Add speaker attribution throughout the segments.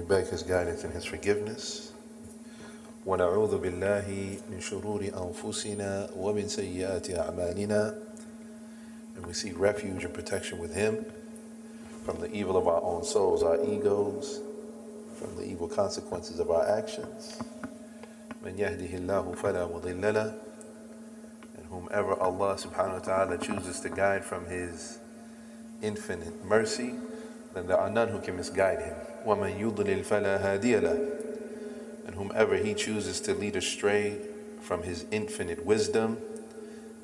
Speaker 1: beg His guidance and His forgiveness. وَنَعُوذُ بِاللَّهِ مِنْ شُرُورِ أَنفُسِنَا وَمِنْ سَيِّئَاتِ أَعْمَالِنَا. And we seek refuge and protection with Him from the evil of our own souls, our egos, from the evil consequences of our actions. مَنْ يَهْدِهِ اللَّهُ فَلَا مُضِلَّ لَهُ. And whomever Allah subhanahu wa ta'ala chooses to guide from His infinite mercy, then there are none who can misguide him. وَمَنْ يُضْلِلْ فَلَا هَادِيَ لَهُ. And whomever He chooses to lead astray from His infinite wisdom,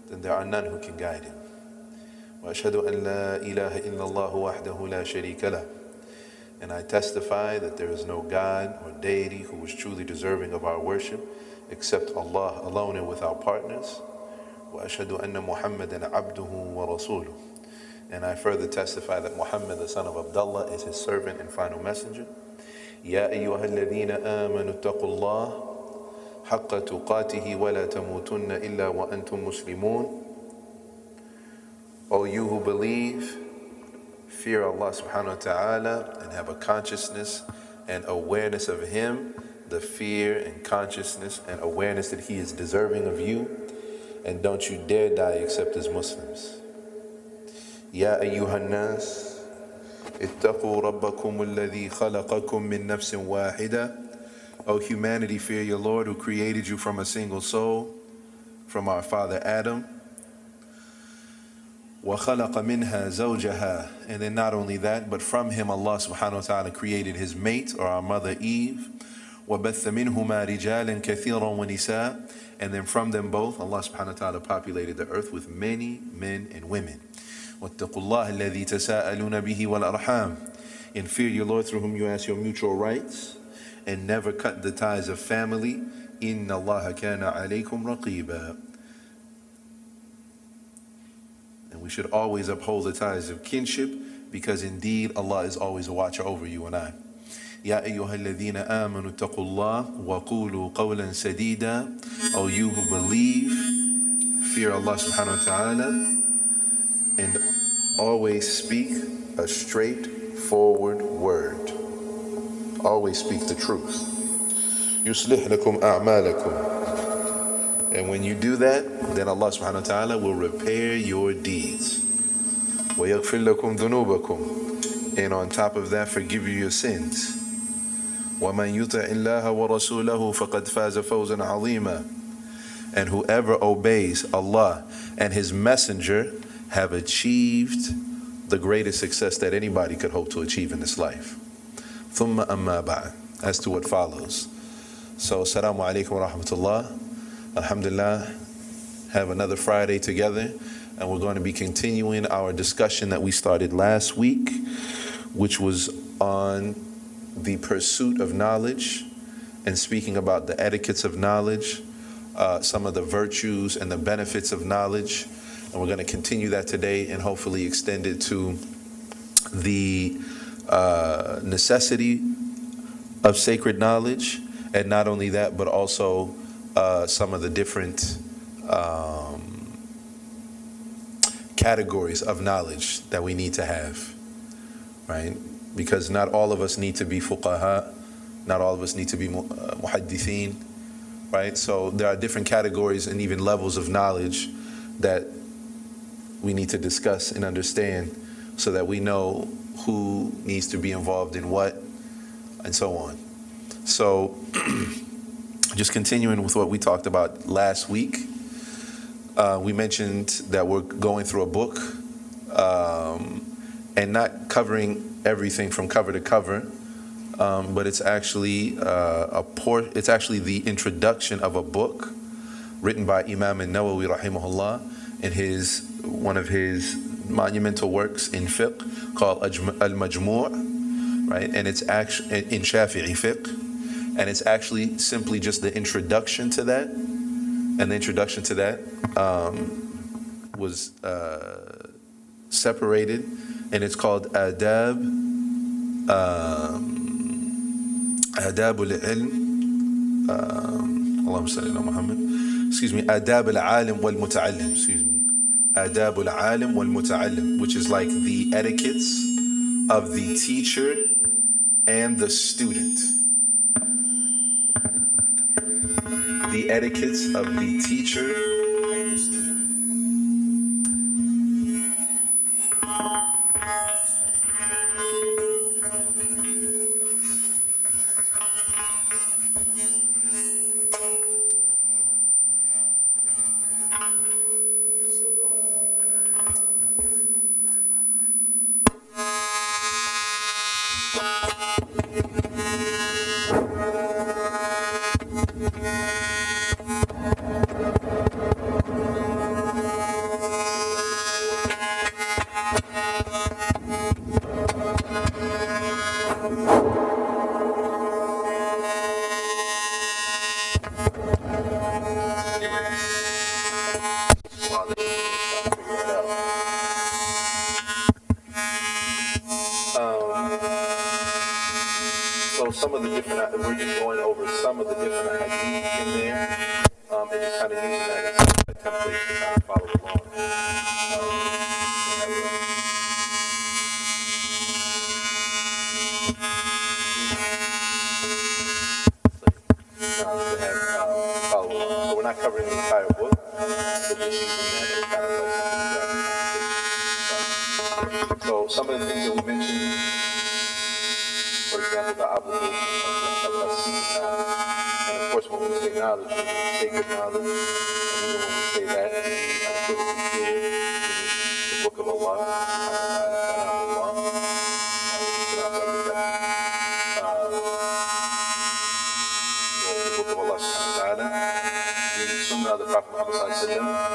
Speaker 1: then there are none who can guide him. وَأَشْهَدُ أَنْ لَا إِلَهَ إِلَّا اللَّهُ وَحْدَهُ لَا شَرِيكَ لَهُ. And I testify that there is no God or deity who is truly deserving of our worship except Allah alone and without partners. وَأَشْهَدُ أَنَّ مُحَمَّدًا عَبْدُهُ وَرَسُولُهُ. And I further testify that Muhammad, the son of Abdullah, is His servant and final messenger. يَا أَيُّهَا الَّذِينَ آمَنُوا اتَّقُوا اللَّهَ حَقَّ تُقَاتِهِ وَلَا تَمُوتُنَّ إِلَّا وَأَنْتُمْ مُسْلِمُونَ. O you who believe, fear Allah subhanahu wa ta'ala and have a consciousness and awareness of Him, the fear and consciousness and awareness that He is deserving of you, and don't you dare die except as Muslims. يا أيها الناس اتقوا ربكم الذي خلقكم من نفس واحدة. O humanity, fear your Lord who created you from a single soul, from our father Adam. وخلق منها زوجها. And then not only that, but from him Allah subhanahu wa ta'ala created his mate, or our mother Eve. وبث منهما رجالا كثيرا ونساء. And then from them both Allah subhanahu wa ta'ala populated the earth with many men and women. وَاتَّقُوا اللَّهَ الَّذِي تَسَاءَلُونَ بِهِ وَالْأَرْحَامِ. And fear your Lord through whom you ask your mutual rights, and never cut the ties of family. إِنَّ اللَّهَ كَانَ عَلَيْكُمْ رَقِيبًا. And we should always uphold the ties of kinship, because indeed Allah is always a watcher over you and I. يَا أَيُّهَا الَّذِينَ آمَنُوا اتَّقُوا اللَّهَ وَقُولُوا قَوْلًا سَدِيدًا. O you who believe, fear Allah subhanahu wa ta'ala, and always speak a straightforward word. Always speak the truth. يُصْلِحْ لَكُمْ أَعْمَالَكُمْ. And when you do that, then Allah subhanahu wa ta'ala will repair your deeds. وَيَغْفِرْ لَكُمْ ذُنُوبَكُمْ. And on top of that, forgive you your sins. وَمَنْ يُطِعِ اللَّهَ وَرَسُولَهُ فَقَدْ فَازَ فَوْزًا عَظِيمًا. And whoever obeys Allah and His messenger have achieved the greatest success that anybody could hope to achieve in this life. ثُمَّ أَمَّا بَعْدُ. As to what follows. So, assalamu alaikum wa rahmatullah. Alhamdulillah, have another Friday together, and we're going to be continuing our discussion that we started last week, which was on the pursuit of knowledge and speaking about the etiquettes of knowledge, some of the virtues and the benefits of knowledge. And we're going to continue that today and hopefully extend it to the necessity of sacred knowledge. And not only that, but also some of the different categories of knowledge that we need to have, right? Because not all of us need to be fuqaha, not all of us need to be muhaddithin, right? So there are different categories and even levels of knowledge that we need to discuss and understand, so that we know who needs to be involved in what, and so on. So, just continuing with what we talked about last week, we mentioned that we're going through a book and not covering everything from cover to cover, but it's actually it's actually the introduction of a book written by Imam an-Nawawi rahimahullah in one of his monumental works in fiqh called Al-Majmu', right? And it's actually in Shafi'i fiqh, and it's actually simply just the introduction to that. And the introduction to that was separated, and it's called Adab al-Ilm. Allahumma salli ala Muhammad. Excuse me, Adab al-Alim wal-Muta'allim. Excuse me. Adab al-Alim wal-Muta'allim, which is like the etiquettes of the teacher and the student. The etiquettes of the teacher and the student. So some of the different, we're just going over some of the different hadith in there, and just kind of using that as a template to kind of follow along. Follow along. So we're not covering the entire book, but just using that as kind of like something to so some of the things that we mentioned, for example, the obligation of us seeking knowledge. And of course, when we say knowledge, we mean sacred knowledge. And even when we say that, to be unequivocally clear, we mean the book of Allah, the book of Allah, the Sunnah of the Prophet Muhammad, the Sunnah.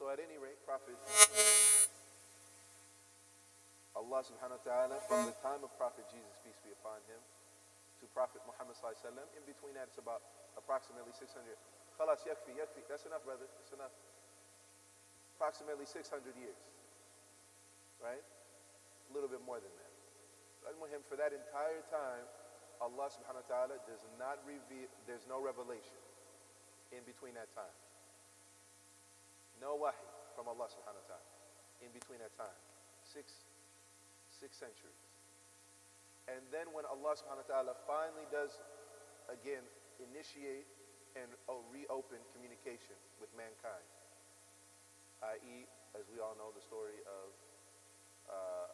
Speaker 1: So at any rate, Prophet Allah subhanahu wa ta'ala, from the time of Prophet Jesus, peace be upon him, to Prophet Muhammad sallallahu alaihi wasallam, in between that it's about approximately 600. Khalas, yakfi, yakfi. That's enough, brother. That's enough. Approximately 600 years. Right? A little bit more than that. For that entire time, Allah subhanahu wa ta'ala does not reveal, there's no revelation in between that time. No wahi from Allah subhanahu wa ta'ala in between that time. Six centuries. And then when Allah subhanahu wa ta'ala finally does, again, initiate and reopen communication with mankind, i.e., as we all know the story of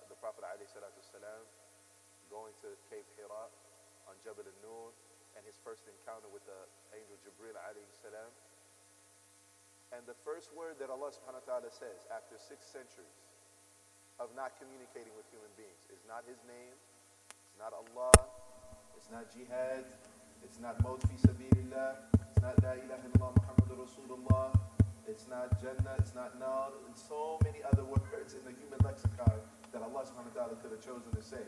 Speaker 1: the Prophet alayhi salatu wasalam going to Cave Hira on Jabal al-Nur and his first encounter with the angel Jibril alayhi salam. And the first word that Allah subhanahu wa ta'ala says after 6 centuries of not communicating with human beings is not his name, it's not Allah, it's not jihad, it's not maut fi sabilillah, it's not la ilaha illallah Muhammadur Rasulullah, it's not Jannah, it's not Nar, and so many other words in the human lexicon that Allah subhanahu wa ta'ala could have chosen to say.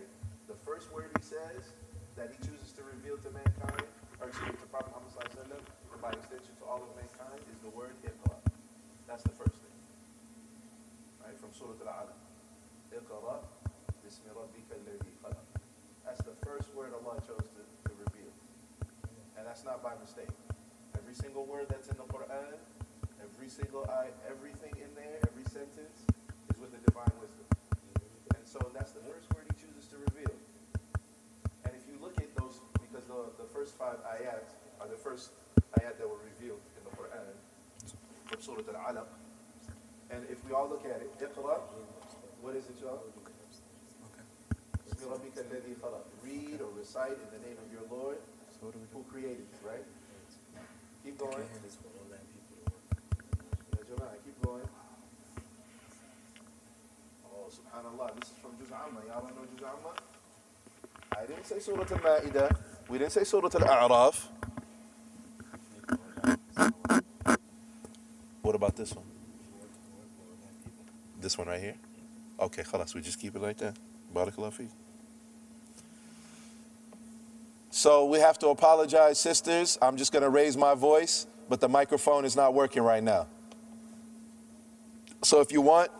Speaker 1: The first word he says that he chooses to reveal to mankind, or excuse me, to Prophet Muhammad sallallahu alaihi wasallam, and by extension to all of mankind, is the word Iqra. That's the first thing. Right, from Surah Al-Alaq. Iqra bismi rabbika alladhi khalaq. That's the first word Allah chose to reveal. And that's not by mistake. Every single word that's in the Quran, every single ayah, everything in there, every sentence is with the divine wisdom. And so that's the first word he chooses to reveal. And if you look at those, because the first 5 ayat are the first ayat that were revealed in the Quran from Surah Al-Alaq. And if we all look at it, Iqra, what is it, y'all? Bismi rabbika alladhi khalaq. Read or recite in the name of your Lord who created you, right? Keep going. Keep going. Oh, subhanallah. This is from Juz Amma. Y'all don't know Juz Amma? I didn't say Surah Al-Ma'idah. We didn't say Surah Al-A'raf. What about this one? This one right here? Okay, khalas. We just keep it like that. Barakallahu feek. So we have to apologize, sisters. I'm just going to raise my voice, but the microphone is not working right now. So if you want,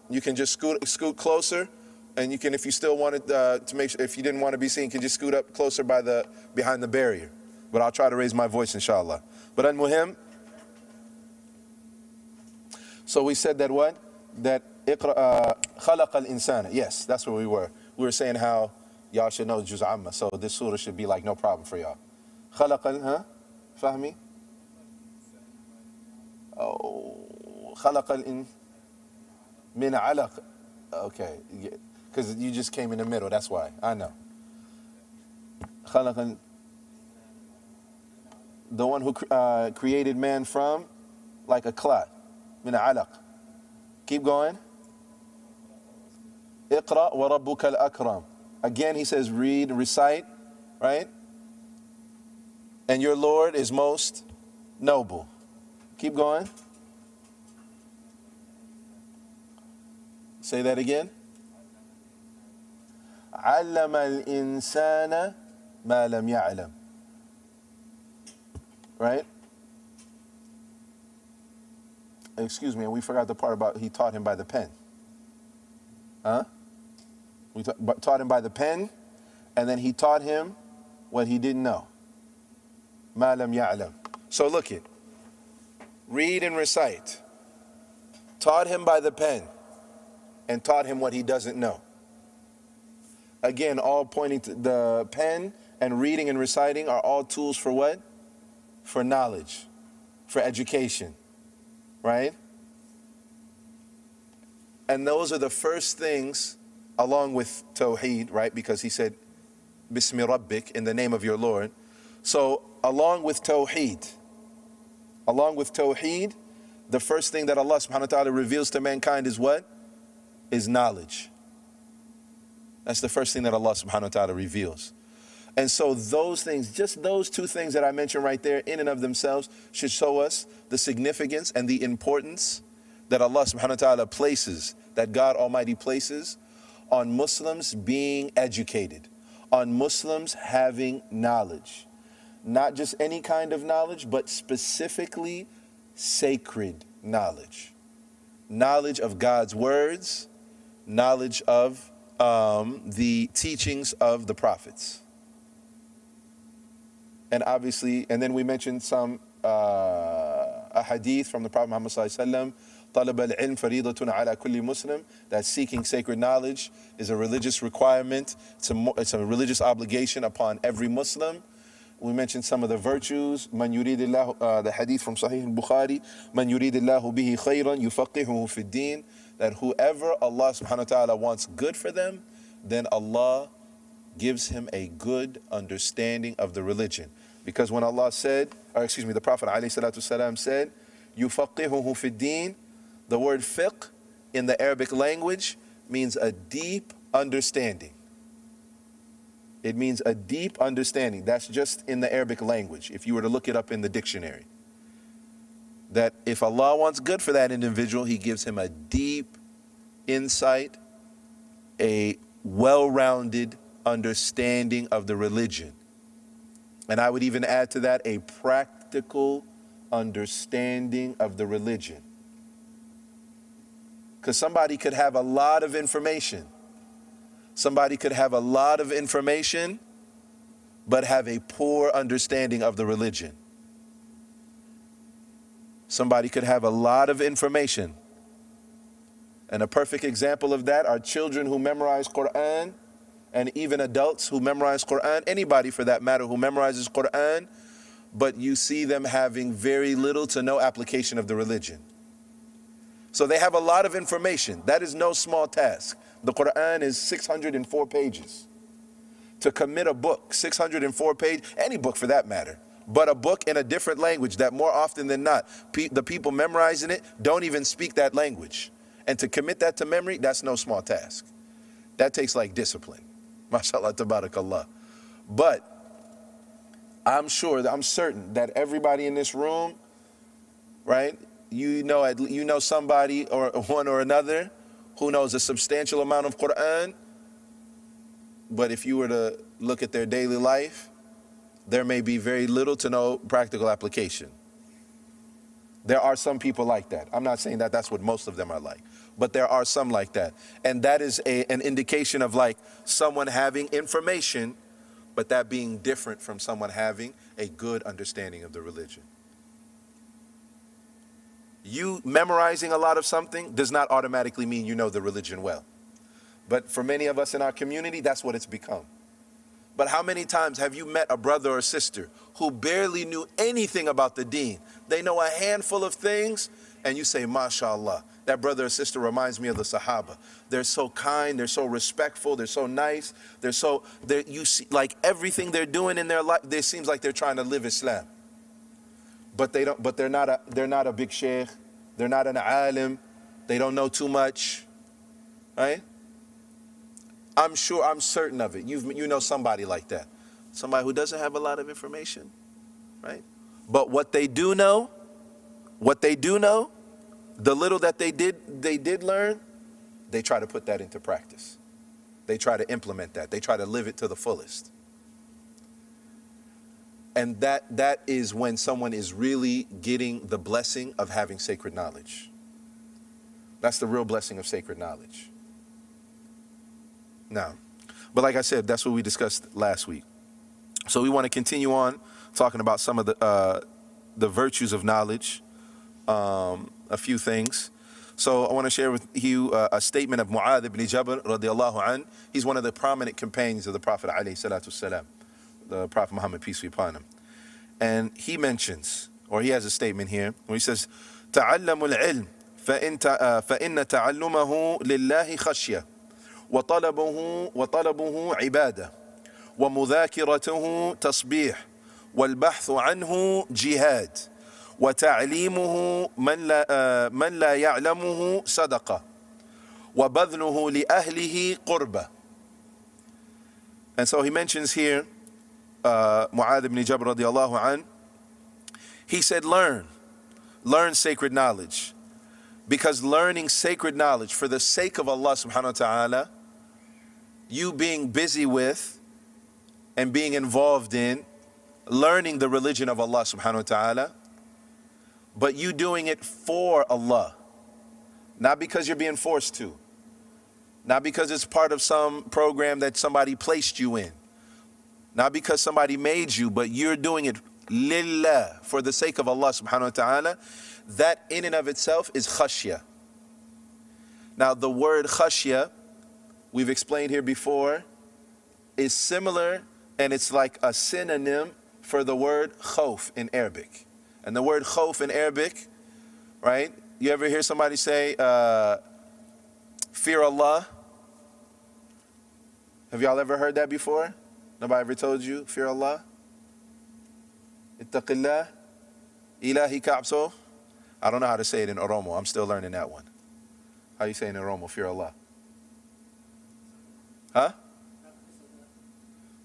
Speaker 1: you can just scoot closer, and you can, if you still wanted to make sure, if you didn't want to be seen, you can just scoot up closer behind the barrier. But I'll try to raise my voice, inshallah. But al-muhim, so we said that what? That خلق الإنسان. Yes, that's where we were. We were saying how y'all should know Juz Amma, so this surah should be like no problem for y'all. خلق فهمي? Oh, خلق من علق. Okay, because you just came in the middle, that's why. I know. خلق, the one who created man from, like a clot. من علق. Keep going. اقرأ وربك الأكرم. Again, he says, read, recite, right? And your Lord is most noble. Keep going. Say that again. علم الإنسان ما لم يعلم. right? Excuse me, and we forgot the part about he taught him by the pen. Huh? We taught him by the pen, and then he taught him what he didn't know. Ma lam ya'lam. So look it. Read and recite. Taught him by the pen, and taught him what he doesn't know. Again, all pointing to the pen and reading and reciting are all tools for what? For knowledge, for education, right? And those are the first things, along with Tawheed, right? Because he said, Bismi Rabbik, in the name of your Lord. So along with Tawheed, the first thing that Allah subhanahu wa ta'ala reveals to mankind is what? Is knowledge. That's the first thing that Allah subhanahu wa ta'ala reveals. And so those things, just those two things that I mentioned right there, in and of themselves, should show us the significance and the importance that Allah subhanahu wa ta'ala places, that God Almighty places on Muslims being educated, on Muslims having knowledge. Not just any kind of knowledge, but specifically sacred knowledge. Knowledge of God's words, knowledge of the teachings of the prophets. And obviously, and then we mentioned some a hadith from the Prophet Muhammad sallallahu alaihi wasallam, طلب العلم فريضة على كل مسلم, that seeking sacred knowledge is a religious requirement, it's a religious obligation upon every Muslim. We mentioned some of the virtues. من يريد الله, the hadith from Sahih al-Bukhari, من يريد الله به خيرا يفقهه في الدين, that whoever Allah subhanahu wa ta'ala wants good for them, then Allah gives him a good understanding of the religion. Because when Allah said, or excuse me, the Prophet alayhi salatu salam said, يفقهه في الدين, the word fiqh in the Arabic language means a deep understanding. It means a deep understanding. That's just in the Arabic language, if you were to look it up in the dictionary. That if Allah wants good for that individual, he gives him a deep insight, a well-rounded understanding of the religion. And I would even add to that a practical understanding of the religion. Because somebody could have a lot of information. Somebody could have a lot of information, but have a poor understanding of the religion. Somebody could have a lot of information. And a perfect example of that are children who memorize Quran, and even adults who memorize Quran, anybody for that matter who memorizes Quran, but you see them having very little to no application of the religion. So they have a lot of information. That is no small task. The Quran is 604 pages. To commit a book, 604 pages, any book for that matter, but a book in a different language that more often than not, the people memorizing it don't even speak that language. And to commit that to memory, that's no small task. That takes like discipline. MashaAllah, tabarakallah. But I'm certain that everybody in this room, right, you know somebody or one or another who knows a substantial amount of Quran, but if you were to look at their daily life, there may be very little to no practical application. There are some people like that. I'm not saying that that's what most of them are like, but there are some like that. And that is an indication of like someone having information, but that being different from someone having a good understanding of the religion. You memorizing a lot of something does not automatically mean you know the religion well. But for many of us in our community, that's what it's become. But how many times have you met a brother or sister who barely knew anything about the deen? They know a handful of things, and you say, MashaAllah, that brother or sister reminds me of the Sahaba. They're so kind, they're so respectful, they're so nice, you see, like everything they're doing in their life, it seems like they're trying to live Islam. But they're not a big sheikh, they're not an alim, they don't know too much, right? I'm certain of it. You know somebody like that. Somebody who doesn't have a lot of information, right? But what they do know, the little that they did learn, they try to put that into practice. They try to implement that. They try to live it to the fullest. And that is when someone is really getting the blessing of having sacred knowledge. That's the real blessing of sacred knowledge. Now, but like I said, that's what we discussed last week. So we want to continue on talking about some of the virtues of knowledge, a few things. So I want to share with you a statement of Mu'adh ibn Jabal radiallahu an. He's one of the prominent companions of the Prophet alayhi salatu wasalam, the Prophet Muhammad, peace be upon him. And he mentions, or he has a statement here, where he says, تَعَلَّمُوا الْعِلْمِ فَإِنَّ تَعَلُّمَهُ لِلَّهِ خَشْيَةٌ وطلبه عبادة ومذاكرته تصبيح والبحث عنه جهاد وتعليمه من لا يعلمه صدقة وبذله لأهله قربة. And so he mentions here Mu'adh ibn Jabal radiallahu an. He said, learn sacred knowledge, because learning sacred knowledge for the sake of Allah subhanahu wa ta'ala, you being busy with and being involved in learning the religion of Allah subhanahu wa ta'ala, but you doing it for Allah, not because you're being forced to, not because it's part of some program that somebody placed you in, not because somebody made you, but you're doing it lillah, for the sake of Allah subhanahu wa ta'ala. That in and of itself is khashya. Now the word khashya, we've explained here before, is similar, and it's like a synonym for the word khawf in Arabic. And the word khawf in Arabic, right? You ever hear somebody say, fear Allah? Have y'all ever heard that before? Nobody ever told you, fear Allah? Ittaqillah, ilahi ka'bso. I don't know how to say it in Oromo. I'm still learning that one. How you say it in Oromo, fear Allah? Huh?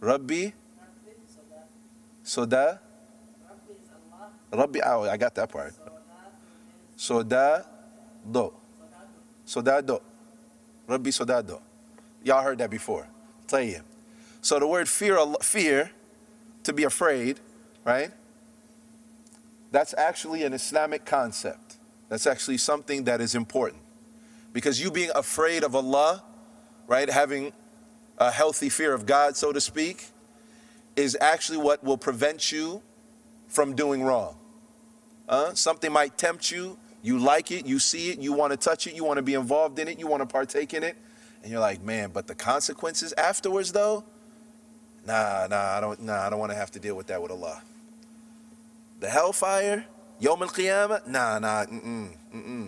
Speaker 1: Rabbi? Soda? Rabbi, oh, I got that part. Soda do. Soda do. Rabbi soda do. Y'all heard that before. Tayyib. So the word fear, to be afraid, right? That's actually an Islamic concept. That's actually something that is important. Because you being afraid of Allah, right, having a healthy fear of God, so to speak, is actually what will prevent you from doing wrong. Something might tempt you, you like it, you see it, you want to touch it, you want to be involved in it, you want to partake in it, and you're like, man, but the consequences afterwards though? I don't want to have to deal with that with Allah. The hellfire, Yawm al-Qiyamah,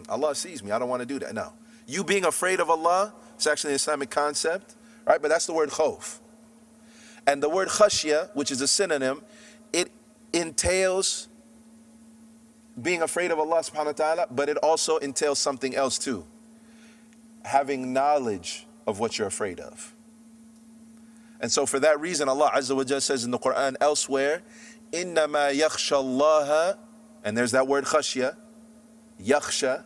Speaker 1: Allah sees me, I don't want to do that. No. You being afraid of Allah, it's actually an Islamic concept, right? But that's the word khawf. And the word khashya, which is a synonym, it entails being afraid of Allah subhanahu wa ta'ala, but it also entails something else too. Having knowledge of what you're afraid of. And so for that reason, Allah Azza wa Jalla says in the Quran elsewhere, إِنَّمَا يَخْشَى اللَّهَ, and there's that word khashya, yakhsha,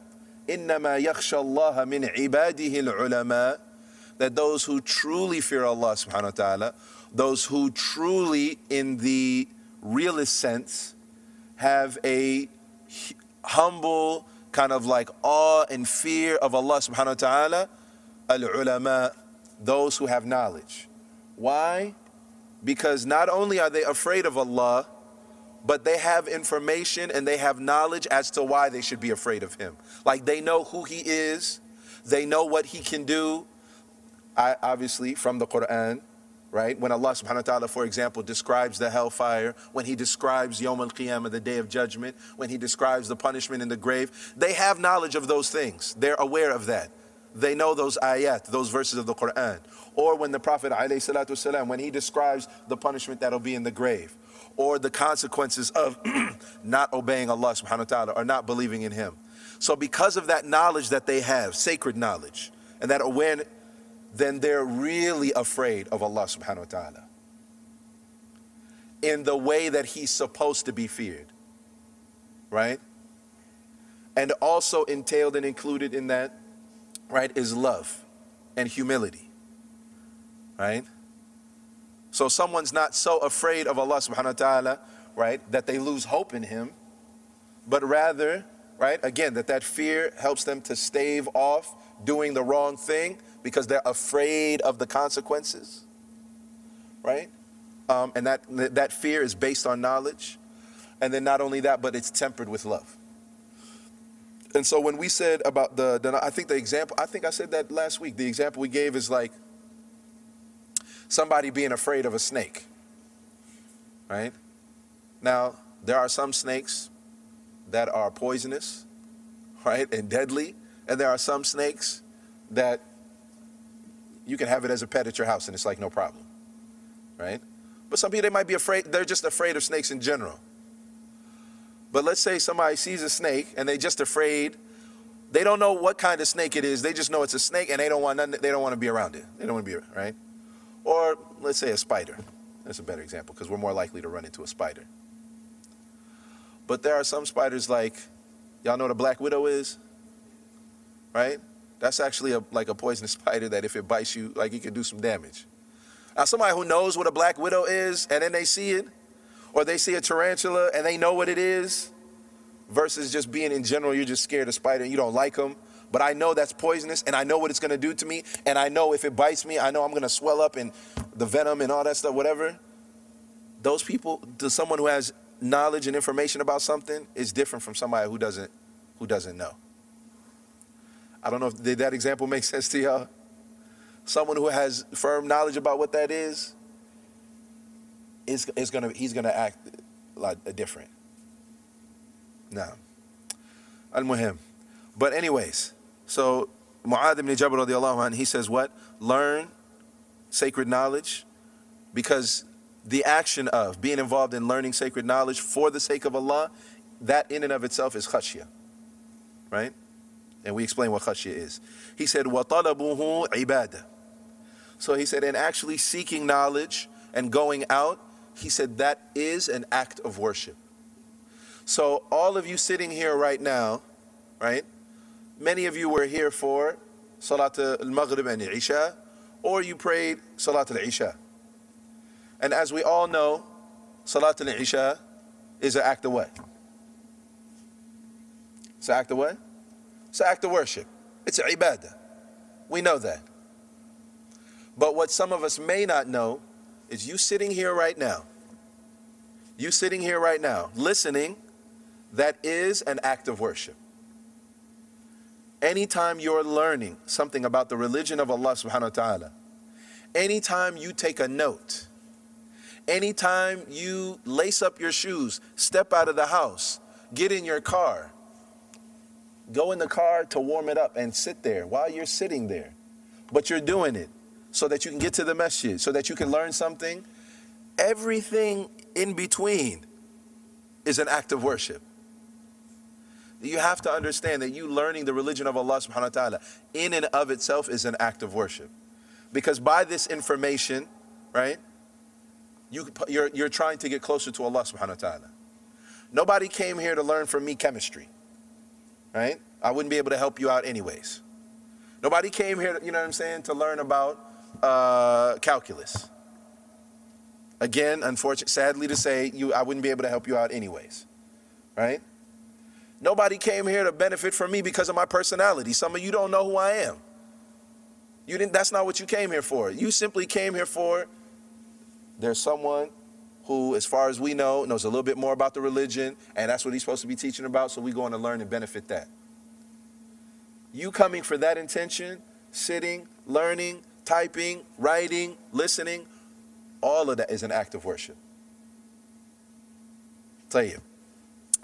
Speaker 1: إِنَّمَا يَخْشَى اللَّهَ مِنْ عِبَادِهِ الْعُلَمَاء, that those who truly fear Allah subhanahu wa ta'ala, those who truly in the realest sense have a humble kind of like awe and fear of Allah subhanahu wa ta'ala, al-ulama, those who have knowledge. Why? Because not only are they afraid of Allah, but they have information and they have knowledge as to why they should be afraid of Him. Like they know who He is, they know what He can do. Obviously from the Quran, right? When Allah subhanahu wa ta'ala, for example, describes the hellfire, when He describes Yawm al-Qiyamah, the day of judgment, when He describes the punishment in the grave, they have knowledge of those things. They're aware of that. They know those ayat, those verses of the Quran. Or when the Prophet ﷺ, when he describes the punishment that'll be in the grave, or the consequences of not obeying Allah subhanahu wa ta'ala, or not believing in Him. So because of that knowledge that they have, sacred knowledge, and that awareness, then they're really afraid of Allah subhanahu wa ta'ala in the way that He's supposed to be feared, right? And also entailed and included in that, right, is love and humility, right? So someone's not so afraid of Allah subhanahu wa ta'ala, right, that they lose hope in him, but rather, right, again, that fear helps them to stave off doing the wrong thing because they're afraid of the consequences, right? And that fear is based on knowledge. And then not only that, but it's tempered with love. And so when we said about I think the example, I think I said that last week, the example we gave is like somebody being afraid of a snake, right? Now, there are some snakes that are poisonous, right, and deadly, and there are some snakes that you can have it as a pet at your house and it's like no problem, right? But some people, they might be afraid, they're just afraid of snakes in general. But let's say somebody sees a snake and they're just afraid. They don't know what kind of snake it is. They just know it's a snake and they don't want nothing, they don't want to be around it. They don't want to be, right? Or let's say a spider. That's a better example because we're more likely to run into a spider. But there are some spiders like, y'all know what a black widow is? Right? That's actually like a poisonous spider that if it bites you, like it can do some damage. Now somebody who knows what a black widow is and then they see it, or they see a tarantula and they know what it is, versus just being in general, you're just scared of spider and you don't like them. But I know that's poisonous and I know what it's going to do to me. And I know if it bites me, I know I'm going to swell up and the venom and all that stuff, whatever. Those people, to someone who has knowledge and information about something, is different from somebody who doesn't know. I don't know if did that example make sense to y'all? Someone who has firm knowledge about what that is, he's gonna act like different. No. Al-Muhim. But anyways, so Mu'adh ibn Jabal radiallahu anhu, he says what? Learn sacred knowledge, because the action of being involved in learning sacred knowledge for the sake of Allah, that in and of itself is khashya. Right? And we explain what khashya is. He said, وَطَلَبُهُ عِبَادَةً. So he said, and actually seeking knowledge and going out, he said that is an act of worship. So all of you sitting here right now, right? Many of you were here for Salat al-Maghrib and Isha, or you prayed Salat al-Isha. And as we all know, Salat al-Isha is an act of what? It's an act of what? It's an act of worship. It's an ibadah. We know that. But what some of us may not know is you sitting here right now. You sitting here right now, listening, that is an act of worship. Anytime you're learning something about the religion of Allah subhanahu wa ta'ala, anytime you take a note, anytime you lace up your shoes, step out of the house, get in your car, go in the car to warm it up and sit there while you're sitting there, but you're doing it so that you can get to the masjid, so that you can learn something, everything in between is an act of worship. You have to understand that you learning the religion of Allah subhanahu wa ta'ala in and of itself is an act of worship. Because by this information, right, you're trying to get closer to Allah subhanahu wa ta'ala. Nobody came here to learn from me chemistry, right? I wouldn't be able to help you out anyways. Nobody came here, you know what I'm saying, to learn about calculus. Again, unfortunately, sadly to say, I wouldn't be able to help you out anyways, right? Nobody came here to benefit from me because of my personality. Some of you don't know who I am. That's not what you came here for. You simply came here for, there's someone who, as far as we know, knows a little bit more about the religion, and that's what he's supposed to be teaching about, so we're going to learn and benefit that. You coming for that intention, sitting, learning, typing, writing, listening, all of that is an act of worship. Tayyib.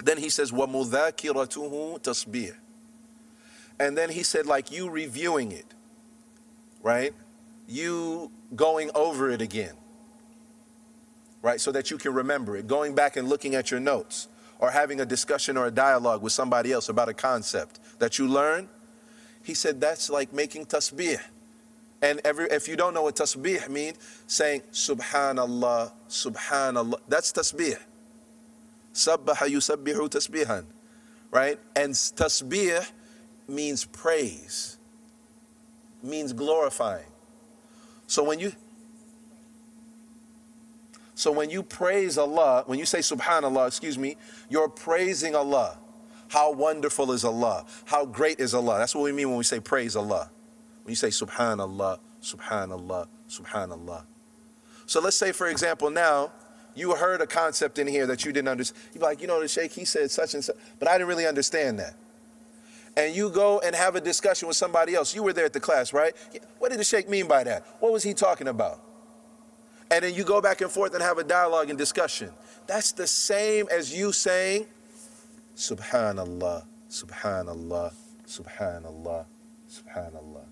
Speaker 1: Then he says, وَمُذَاكِرَتُهُ تَصْبِيحٌ. And then he said, like you reviewing it, right? You going over it again, right? So that you can remember it. Going back and looking at your notes, or having a discussion or a dialogue with somebody else about a concept that you learn. He said that's like making tasbih. And if you don't know what tasbih means, saying subhanallah, subhanallah, that's tasbih. Sabbaha yusabbihu tasbihan, right? And tasbih means praise, means glorifying. So So when you praise Allah, when you say subhanallah, excuse me, you're praising Allah. How wonderful is Allah? How great is Allah? That's what we mean when we say praise Allah. When you say subhanallah, subhanallah, subhanallah. So let's say, for example, now you heard a concept in here that you didn't understand. You're like, you know, the Sheikh, he said such and such, but I didn't really understand that. And you go and have a discussion with somebody else. You were there at the class, right? What did the Sheikh mean by that? What was he talking about? And then you go back and forth and have a dialogue and discussion. That's the same as you saying, subhanallah, subhanallah, subhanallah, subhanallah.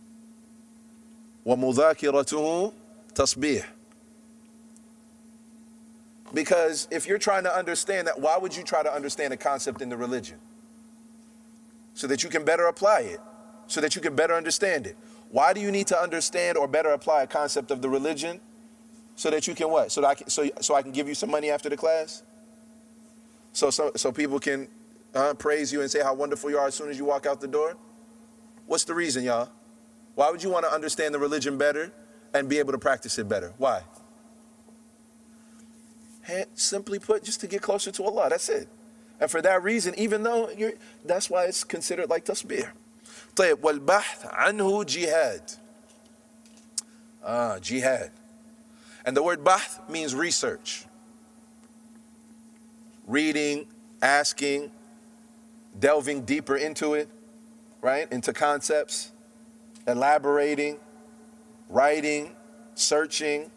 Speaker 1: وَمُذَاكِرَتُهُ تَصْبِيحٌ. Because if you're trying to understand that, why would you try to understand a concept in the religion? So that you can better apply it, so that you can better understand it. Why do you need to understand or better apply a concept of the religion? So that you can what? So I can give you some money after the class? So people can praise you and say how wonderful you are as soon as you walk out the door? What's the reason, y'all? Why would you want to understand the religion better and be able to practice it better? Why? Simply put, just to get closer to Allah, that's it. And for that reason, even though that's why it's considered like tasbih. طيب والبحث عنه جهاد. Jihad. And the word bahth means research. Reading, asking, delving deeper into it, right? Into concepts, elaborating, writing, searching,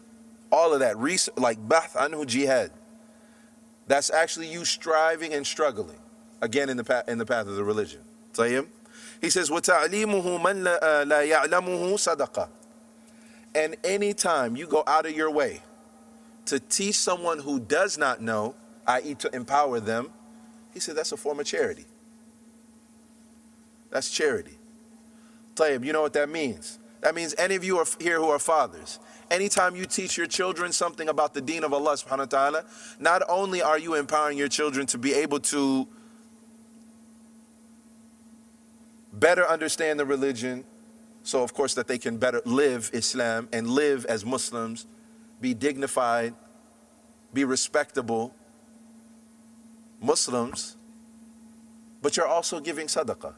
Speaker 1: all of that. Like bahth anhu jihad. That's actually you striving and struggling, again in the path of the religion. طيب. He says, وَتَعْلِيمُهُ مَنْ لَا يَعْلَمُهُ صَدَقَةٌ. And anytime you go out of your way to teach someone who does not know, i.e. to empower them, he said that's a form of charity. That's charity. طيب, you know what that means? That means any of you are here who are fathers, anytime you teach your children something about the deen of Allah subhanahu wa ta'ala, not only are you empowering your children to be able to better understand the religion, so of course that they can better live Islam and live as Muslims, be dignified, be respectable Muslims, but you're also giving sadaqah.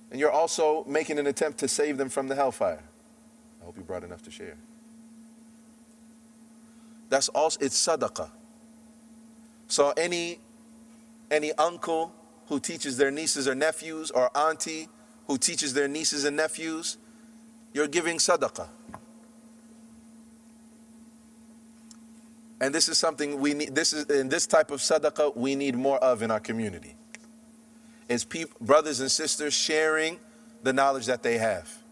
Speaker 1: And you're also making an attempt to save them from the hellfire. I hope you brought enough to share. That's also, it's sadaqah. So any uncle who teaches their nieces or nephews, or auntie who teaches their nieces and nephews, you're giving sadaqah. And this is something we need, this type of sadaqah we need more of in our community. Is brothers and sisters sharing the knowledge that they have.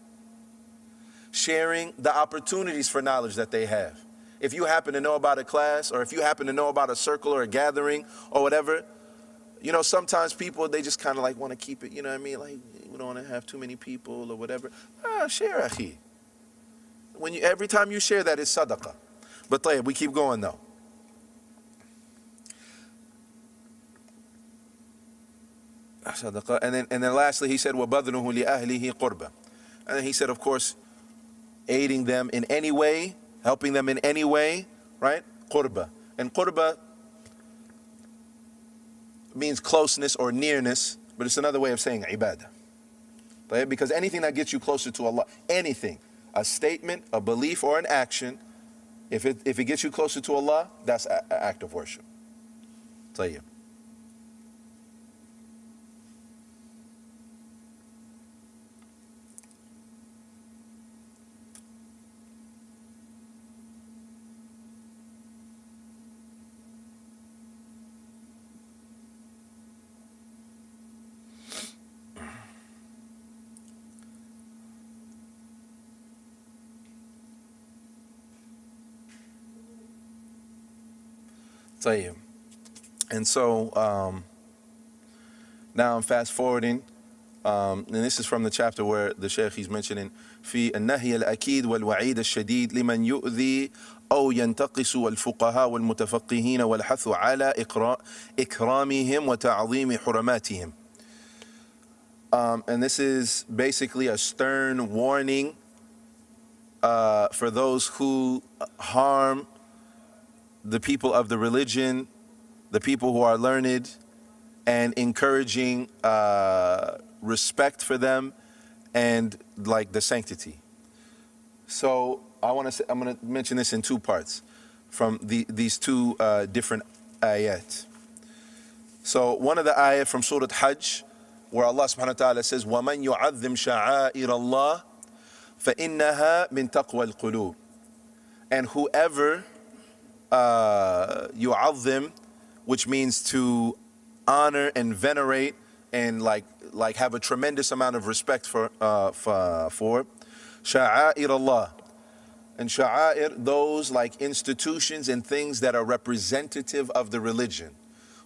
Speaker 1: Sharing the opportunities for knowledge that they have. If you happen to know about a class, or if you happen to know about a circle or a gathering or whatever, you know, sometimes people, they just kind of like want to keep it, you know what I mean? Like, we don't want to have too many people or whatever. Share, akhi. Every time you share that, it's sadaqah. But طيب, we keep going though. And then lastly, he said, وَبَذْلُهُ لِأَهْلِهِ قُرْبًا. And then he said, of course, aiding them in any way, helping them in any way, right? Qurba. And qurba means closeness or nearness, but it's another way of saying ibadah. Right? Because anything that gets you closer to Allah, anything, a statement, a belief, or an action, if it gets you closer to Allah, that's an act of worship. طيب. And so now I'm fast forwarding, and this is from the chapter where the Shaykh, he's mentioning في النهي الأكيد والوعيد الشديد لمن يؤذي أو ينتقص الفقهاء والمتفقهين والحث على إكرامهم وتعظيم حرماتهم. And this is basically a stern warning for those who harm the people of the religion, the people who are learned, and encouraging respect for them and like the sanctity. So I'm going to mention this in two parts from these two different ayat. So one of the ayat from Surah Hajj, where Allah subhanahu wa ta'ala says, وَمَنْ يُعَظِّمْ شَعَائِرَ اللَّهِ فَإِنَّهَا مِنْ تَقْوَى الْقُلُوبِ. And whoever yu'azzim, which means to honor and venerate and like have a tremendous amount of respect for sha'air Allah. And sha'air, those like institutions and things that are representative of the religion.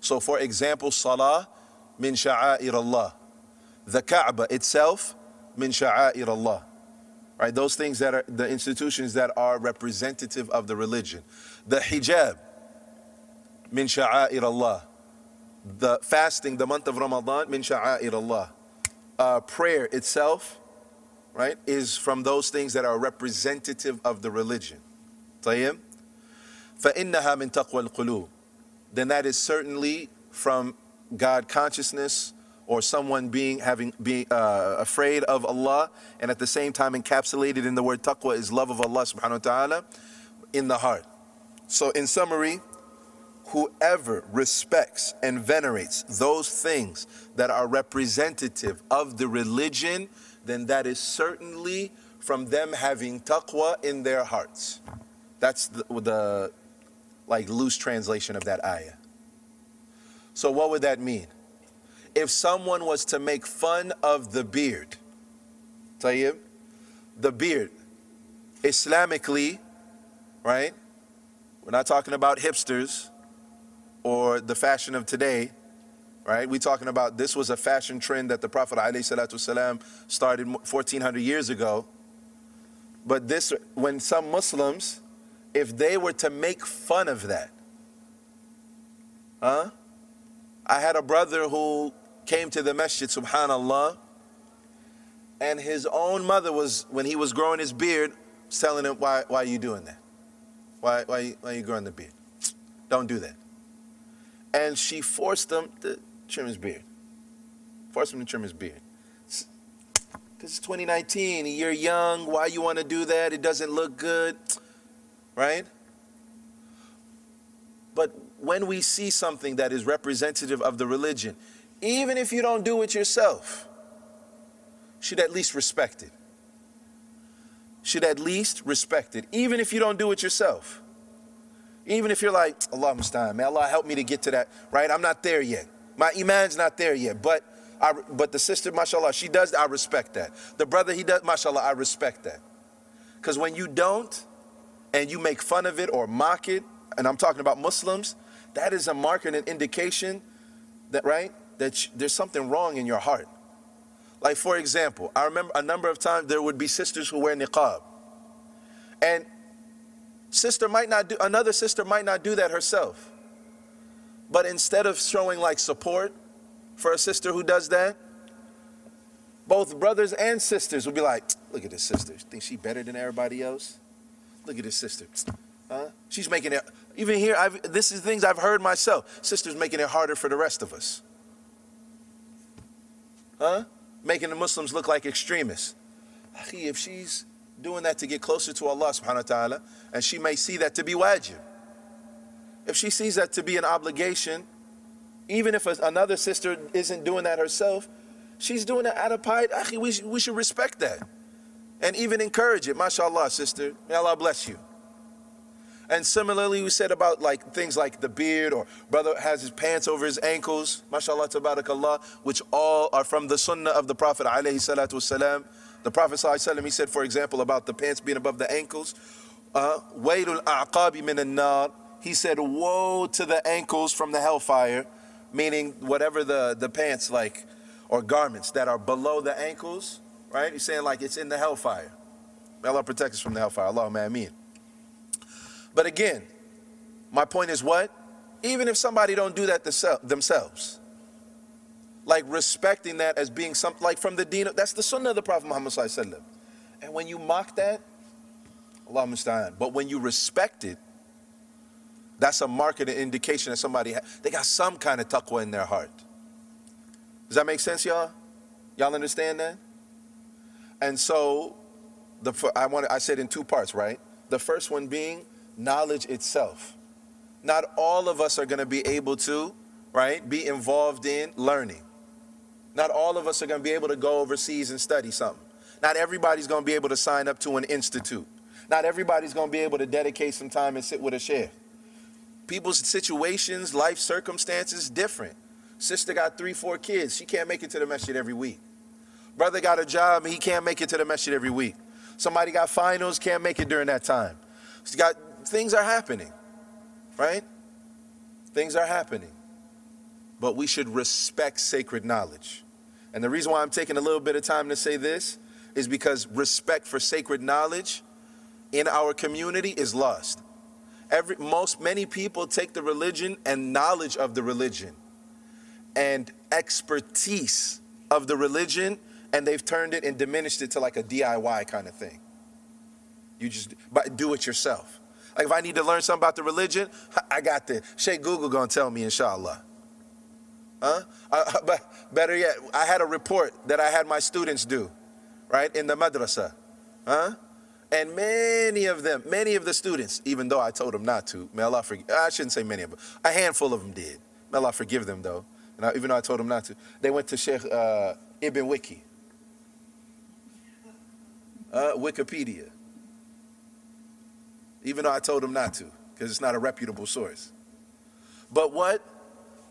Speaker 1: So for example, salah, min sha'air Allah. The Kaaba itself, min sha'air Allah. Right, those things that are the institutions that are representative of the religion. The hijab, min sha'air Allah. The fasting, the month of Ramadan, min sha'air Allah. Prayer itself, right, is from those things that are representative of the religion. طيب? فَإِنَّهَا مِن تَقْوَى الْقُلُوبِ. Then that is certainly from God consciousness, or someone being afraid of Allah, and at the same time encapsulated in the word taqwa is love of Allah subhanahu wa ta'ala in the heart. So in summary, whoever respects and venerates those things that are representative of the religion, then that is certainly from them having taqwa in their hearts. That's the like loose translation of that ayah. So what would that mean? If someone was to make fun of the beard, tayyib, the beard, Islamically, right? We're not talking about hipsters or the fashion of today, right? We're talking about this was a fashion trend that the Prophet ﷺ started 1400 years ago. But this, when some Muslims, if they were to make fun of that, I had a brother who came to the masjid, subhanallah, and his own mother was, when he was growing his beard, was telling him, why are you doing that? Why are you growing the beard? Don't do that. And she forced him to trim his beard. Forced him to trim his beard. Because it's 2019, you're young, why you want to do that? It doesn't look good, right? But when we see something that is representative of the religion, even if you don't do it yourself, should at least respect it. Should at least respect it, even if you don't do it yourself. Even if you're like, Allah musta'an, may Allah help me to get to that, right? I'm not there yet. My iman's not there yet, but the sister, mashallah, she does, I respect that. The brother, he does, mashallah, I respect that. Because when you don't, and you make fun of it or mock it, and I'm talking about Muslims, that is a marker and an indication that, right, that there's something wrong in your heart. Like for example, I remember a number of times there would be sisters who wear niqab. And another sister might not do that herself. But instead of showing like support for a sister who does that, both brothers and sisters would be like, look at this sister, think she better than everybody else? Look at this sister. She's making it, even here, this is things I've heard myself. Sisters making it harder for the rest of us. Making the Muslims look like extremists. If she's doing that to get closer to Allah subhanahu wa ta'ala, and she may see that to be wajib. If she sees that to be an obligation, even if another sister isn't doing that herself, she's doing it out of piety. We should respect that. And even encourage it. MashaAllah, sister. May Allah bless you. And similarly, we said about like things like the beard, or brother has his pants over his ankles, mashallah, tabarakallah, which all are from the sunnah of the Prophet alayhi salatu wasalam. The Prophet sallallahu alayhi wasallam, he said, for example, about the pants being above the ankles, waylul a'qabi min an-nar. He said, woe to the ankles from the hellfire, meaning whatever the pants like, or garments that are below the ankles, right? He's saying like it's in the hellfire. May Allah protect us from the hellfire. Allahumma ameen. But again, my point is what? Even if somebody don't do that themselves, like respecting that as being something like from the deen, that's the sunnah of the Prophet Muhammad sallallahu alaihi wasallam. And when you mock that, Allah musta'an. But when you respect it, that's a mark and an indication that somebody, they got some kind of taqwa in their heart. Does that make sense, y'all? Y'all understand that? And so, I said in two parts, right? The first one being knowledge itself. Not all of us are going to be able to, right, be involved in learning. Not all of us are going to be able to go overseas and study something. Not everybody's going to be able to sign up to an institute. Not everybody's going to be able to dedicate some time and sit with a sheikh. People's situations, life circumstances, different. Sister got 3, 4 kids. She can't make it to the masjid every week. Brother got a job and he can't make it to the masjid every week. Somebody got finals, can't make it during that time. Things are happening, right? Things are happening. But we should respect sacred knowledge. And the reason why I'm taking a little bit of time to say this is because respect for sacred knowledge in our community is lost. Many people take the religion and knowledge of the religion and expertise of the religion, and they've turned it and diminished it to like a DIY kind of thing. You just do it yourself. Like if I need to learn something about the religion, I got this. Sheikh Google gonna tell me, inshallah. But better yet, I had a report that I had my students do, right, in the madrasa. And many of the students, even though I told them not to, may Allah forgive, I shouldn't say many of them, a handful of them did. May Allah forgive them though. And even though I told them not to, they went to Sheikh Ibn Wiki, Wikipedia. Even though I told them not to, because it's not a reputable source. But what?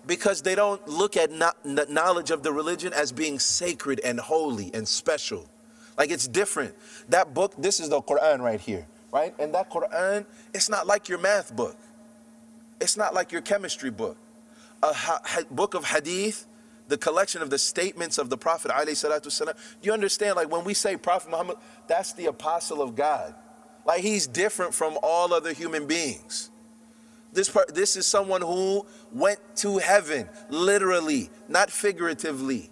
Speaker 1: Because they don't look at knowledge of the religion as being sacred and holy and special. Like it's different. That book, this is the Quran right here, right? And that Quran, it's not like your math book. It's not like your chemistry book. A book of hadith, the collection of the statements of the Prophet ﷺ. You understand, like when we say Prophet Muhammad, that's the apostle of God. Like he's different from all other human beings. This is someone who went to heaven, literally, not figuratively.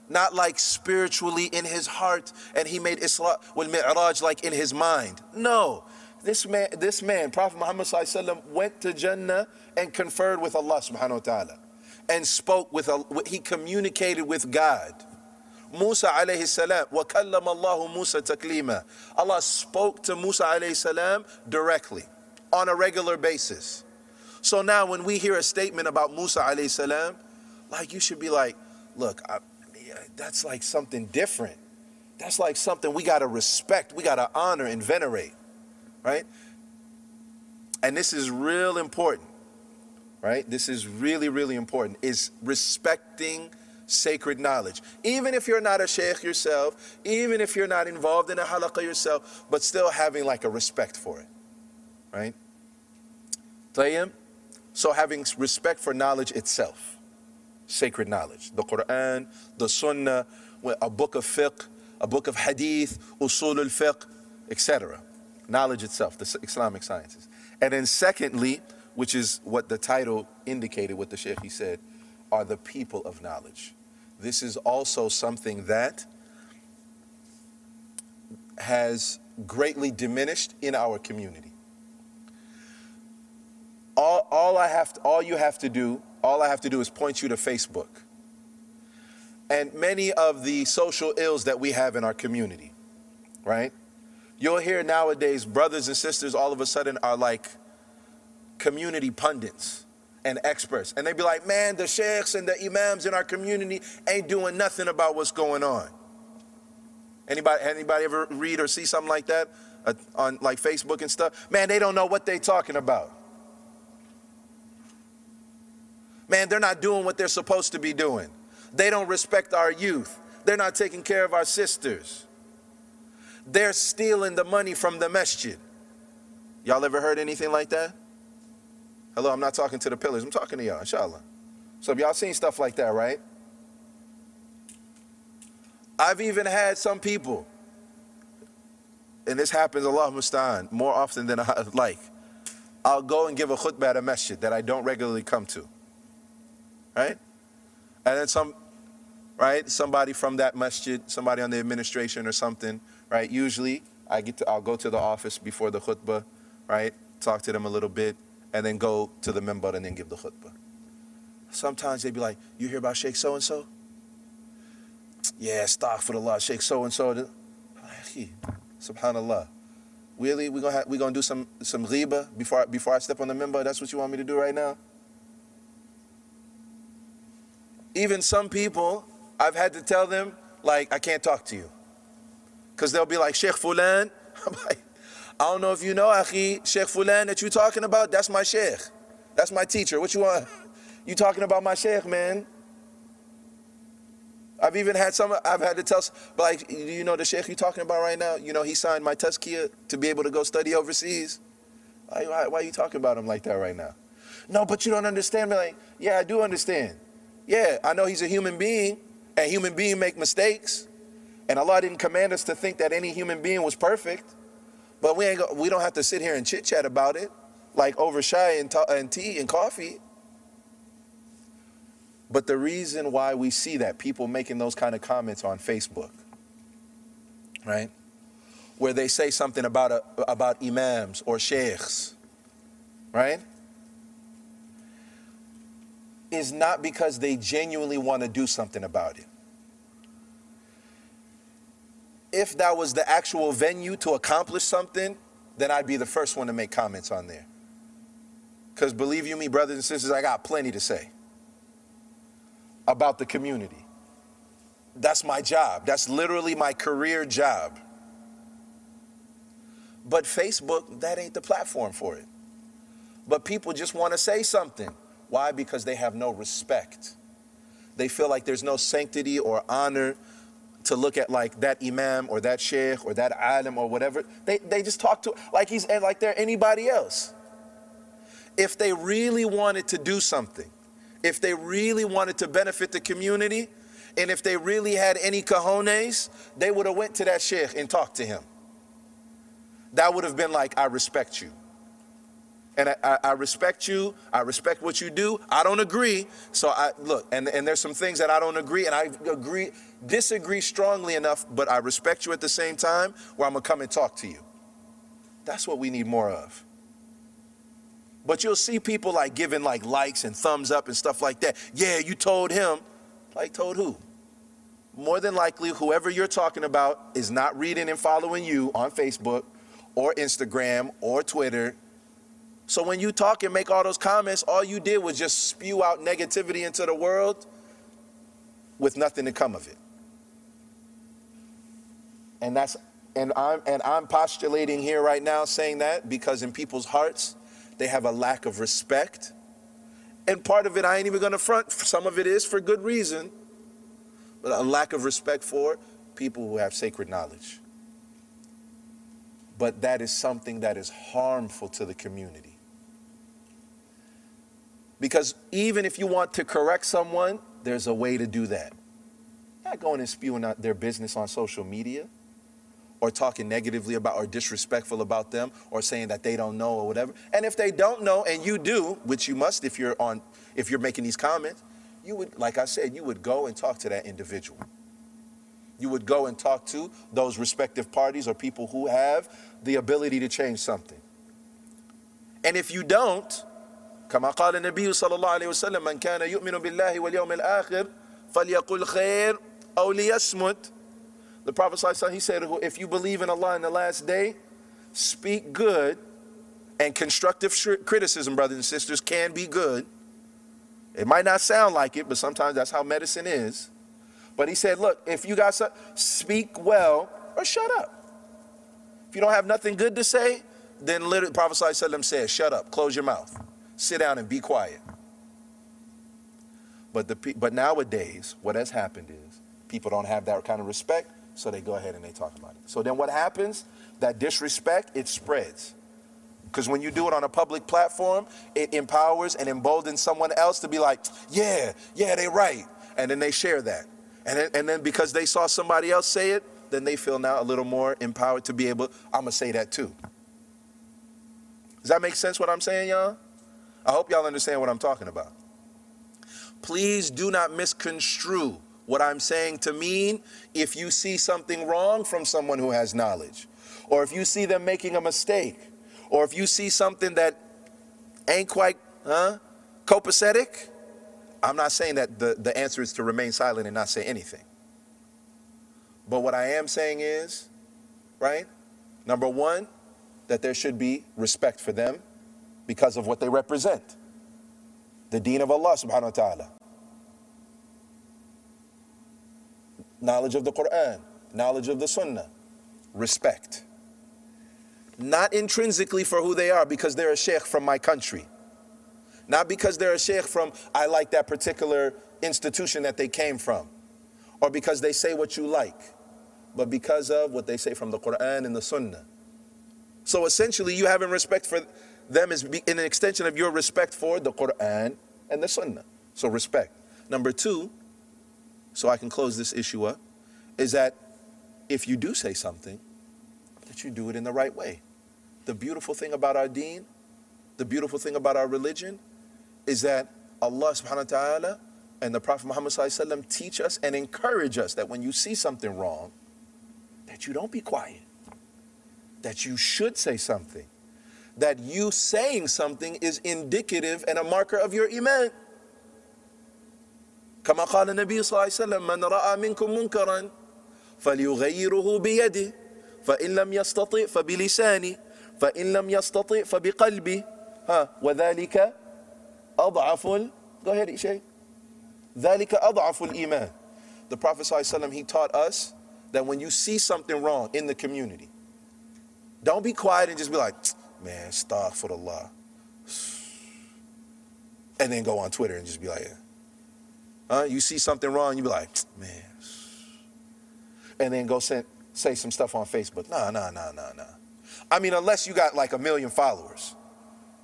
Speaker 1: Not like spiritually in his heart, and he made Isra wal Mi'raj like in his mind. No, this man, Prophet Muhammad ﷺ, went to Jannah and conferred with Allah subhanahu wa ta'ala, and spoke he communicated with God. Musa alayhi salam, wa kallama Allahu Musa taklima. Allah spoke to Musa alayhi salam directly, on a regular basis. So now when we hear a statement about Musa alayhi salam, like you should be like, look, that's like something different. That's like something we got to respect, we got to honor and venerate, right? And this is real important, right? This is really, really important, is respecting sacred knowledge. Even if you're not a sheikh yourself, even if you're not involved in a halaqah yourself, but still having like a respect for it, right? Tayyib? So having respect for knowledge itself. Sacred knowledge, the Quran, the Sunnah, a book of fiqh, a book of hadith, usul al-fiqh, etc. Knowledge itself, the Islamic sciences. And then secondly, which is what the title indicated, what the Shaykh he said, are the people of knowledge. This is also something that has greatly diminished in our community. All I have to do is point you to Facebook and many of the social ills that we have in our community, right? You'll hear nowadays brothers and sisters all of a sudden are like community pundits and experts, and they be like, man, the sheikhs and the imams in our community ain't doing nothing about what's going on. Anybody ever read or see something like that on like Facebook and stuff? Man, they don't know what they talking about. Man, they're not doing what they're supposed to be doing. They don't respect our youth. They're not taking care of our sisters. They're stealing the money from the masjid. Y'all ever heard anything like that? Hello, I'm not talking to the pillars. I'm talking to y'all, inshallah. So y'all seen stuff like that, right? I've even had some people, and this happens, Allah musta'an, more often than I like. I'll go and give a khutbah at a masjid that I don't regularly come to. Right? And then somebody from that masjid, somebody on the administration or something, right? Usually, I'll go to the office before the khutbah, right? Talk to them a little bit, and then go to the minbar and then give the khutbah. Sometimes they be like, you hear about Sheikh so-and-so? Yeah, astaghfirullah, Sheikh so-and-so. Subhanallah. Really? We gonna do some ghiba before I step on the minbar? That's what you want me to do right now? Even some people, I've had to tell them, like, I can't talk to you. Because they'll be like, Sheikh Fulan. I'm like, I don't know if you know, Akhi, Sheikh Fulan that you talking about, that's my Sheikh. That's my teacher. What you want? You talking about my Sheikh, man? I've had to tell, like, do you know the Sheikh you talking about right now? You know, he signed my tazkiyah to be able to go study overseas. Why are you talking about him like that right now? No, but you don't understand me. Like, yeah, I do understand. Yeah, I know he's a human being, and human beings make mistakes. And Allah didn't command us to think that any human being was perfect. But we don't have to sit here and chit-chat about it, like over chai and tea and coffee. But the reason why we see that, people making those kind of comments on Facebook, right, where they say something about imams or sheikhs, right, is not because they genuinely want to do something about it. If that was the actual venue to accomplish something, then I'd be the first one to make comments on there. Because believe you me, brothers and sisters, I got plenty to say about the community. That's my job. That's literally my career job. But Facebook, that ain't the platform for it. But people just want to say something. Why? Because they have no respect. They feel like there's no sanctity or honor to look at like that imam or that sheikh or that alim or whatever. They just talk to like they're anybody else. If they really wanted to do something, if they really wanted to benefit the community, and if they really had any cojones, they would have went to that sheikh and talked to him. That would have been like, I respect you. And I respect you. I respect what you do. I don't agree. So look, and there's some things that I don't agree, and I disagree strongly enough, but I respect you at the same time, where I'm gonna come and talk to you. That's what we need more of. But you'll see people like giving like likes and thumbs up and stuff like that. Yeah, you told him. Like, told who? More than likely, whoever you're talking about is not reading and following you on Facebook or Instagram or Twitter. So when you talk and make all those comments, all you did was just spew out negativity into the world with nothing to come of it. And I'm postulating here right now saying that because in people's hearts, they have a lack of respect. And part of it, I ain't even gonna front. Some of it is for good reason, but a lack of respect for people who have sacred knowledge. But that is something that is harmful to the community. Because even if you want to correct someone, there's a way to do that. Not going and spewing out their business on social media, or talking negatively about or disrespectful about them, or saying that they don't know or whatever. And if they don't know and you do, which you must if you're making these comments, you would, like I said, you would go and talk to that individual. You would go and talk to those respective parties or people who have the ability to change something. And if you don't, كما قال النبي صلى الله عليه وسلم من كان يؤمن بالله واليوم الآخر فليقل خير أو ليصمت. The Prophet ﷺ, he said, if you believe in Allah in the last day, speak good. And constructive criticism, brothers and sisters, can be good. It might not sound like it, but sometimes that's how medicine is. But he said, look, if you got something, speak well or shut up. If you don't have nothing good to say, then literally the Prophet ﷺ says, shut up, close your mouth, sit down and be quiet. But nowadays, what has happened is people don't have that kind of respect, so they go ahead and they talk about it. So then what happens? That disrespect, it spreads. Because when you do it on a public platform, it empowers and emboldens someone else to be like, yeah, they're right. And then they share that. And then because they saw somebody else say it, then they feel now a little more empowered to be able, I'm going to say that too. Does that make sense what I'm saying, y'all? I hope y'all understand what I'm talking about. Please do not misconstrue what I'm saying to mean if you see something wrong from someone who has knowledge,
Speaker 2: or if you see them making a mistake, or if you see something that ain't quite copacetic, I'm not saying that the answer is to remain silent and not say anything. But what I am saying is, right, number one, that there should be respect for them because of what they represent. The deen of Allah subhanahu wa ta'ala. Knowledge of the Quran, knowledge of the Sunnah, respect. Not intrinsically for who they are because they're a sheikh from my country. Not because they're a sheikh from, I like that particular institution that they came from. Or because they say what you like. But because of what they say from the Quran and the Sunnah. So essentially you having respect for them is an extension of your respect for the Quran and the Sunnah. So respect. Number two, so I can close this issue up, is that if you do say something, that you do it in the right way. The beautiful thing about our deen, the beautiful thing about our religion, is that Allah subhanahu wa ta'ala and the Prophet Muhammad sallallahu alaihi wasallam teach us and encourage us that when you see something wrong, that you don't be quiet, that you should say something, that you saying something is indicative and a marker of your iman. كما قال النبي صلى الله عليه وسلم من رأى منكم منكرا فليغيره بيده فإن لم يستطع فبلسانه فإن لم يستطع فبقلبه وذلك أضعف go ahead Ishay ذلك أضعف الإيمان. The Prophet صلى الله عليه وسلم, he taught us that when you see something wrong in the community, don't be quiet and just be like, man, astaghfirullah, and then go on Twitter and just be like, you see something wrong, you be like, man, and then go say some stuff on Facebook. Nah. I mean, unless you got like 1 million followers,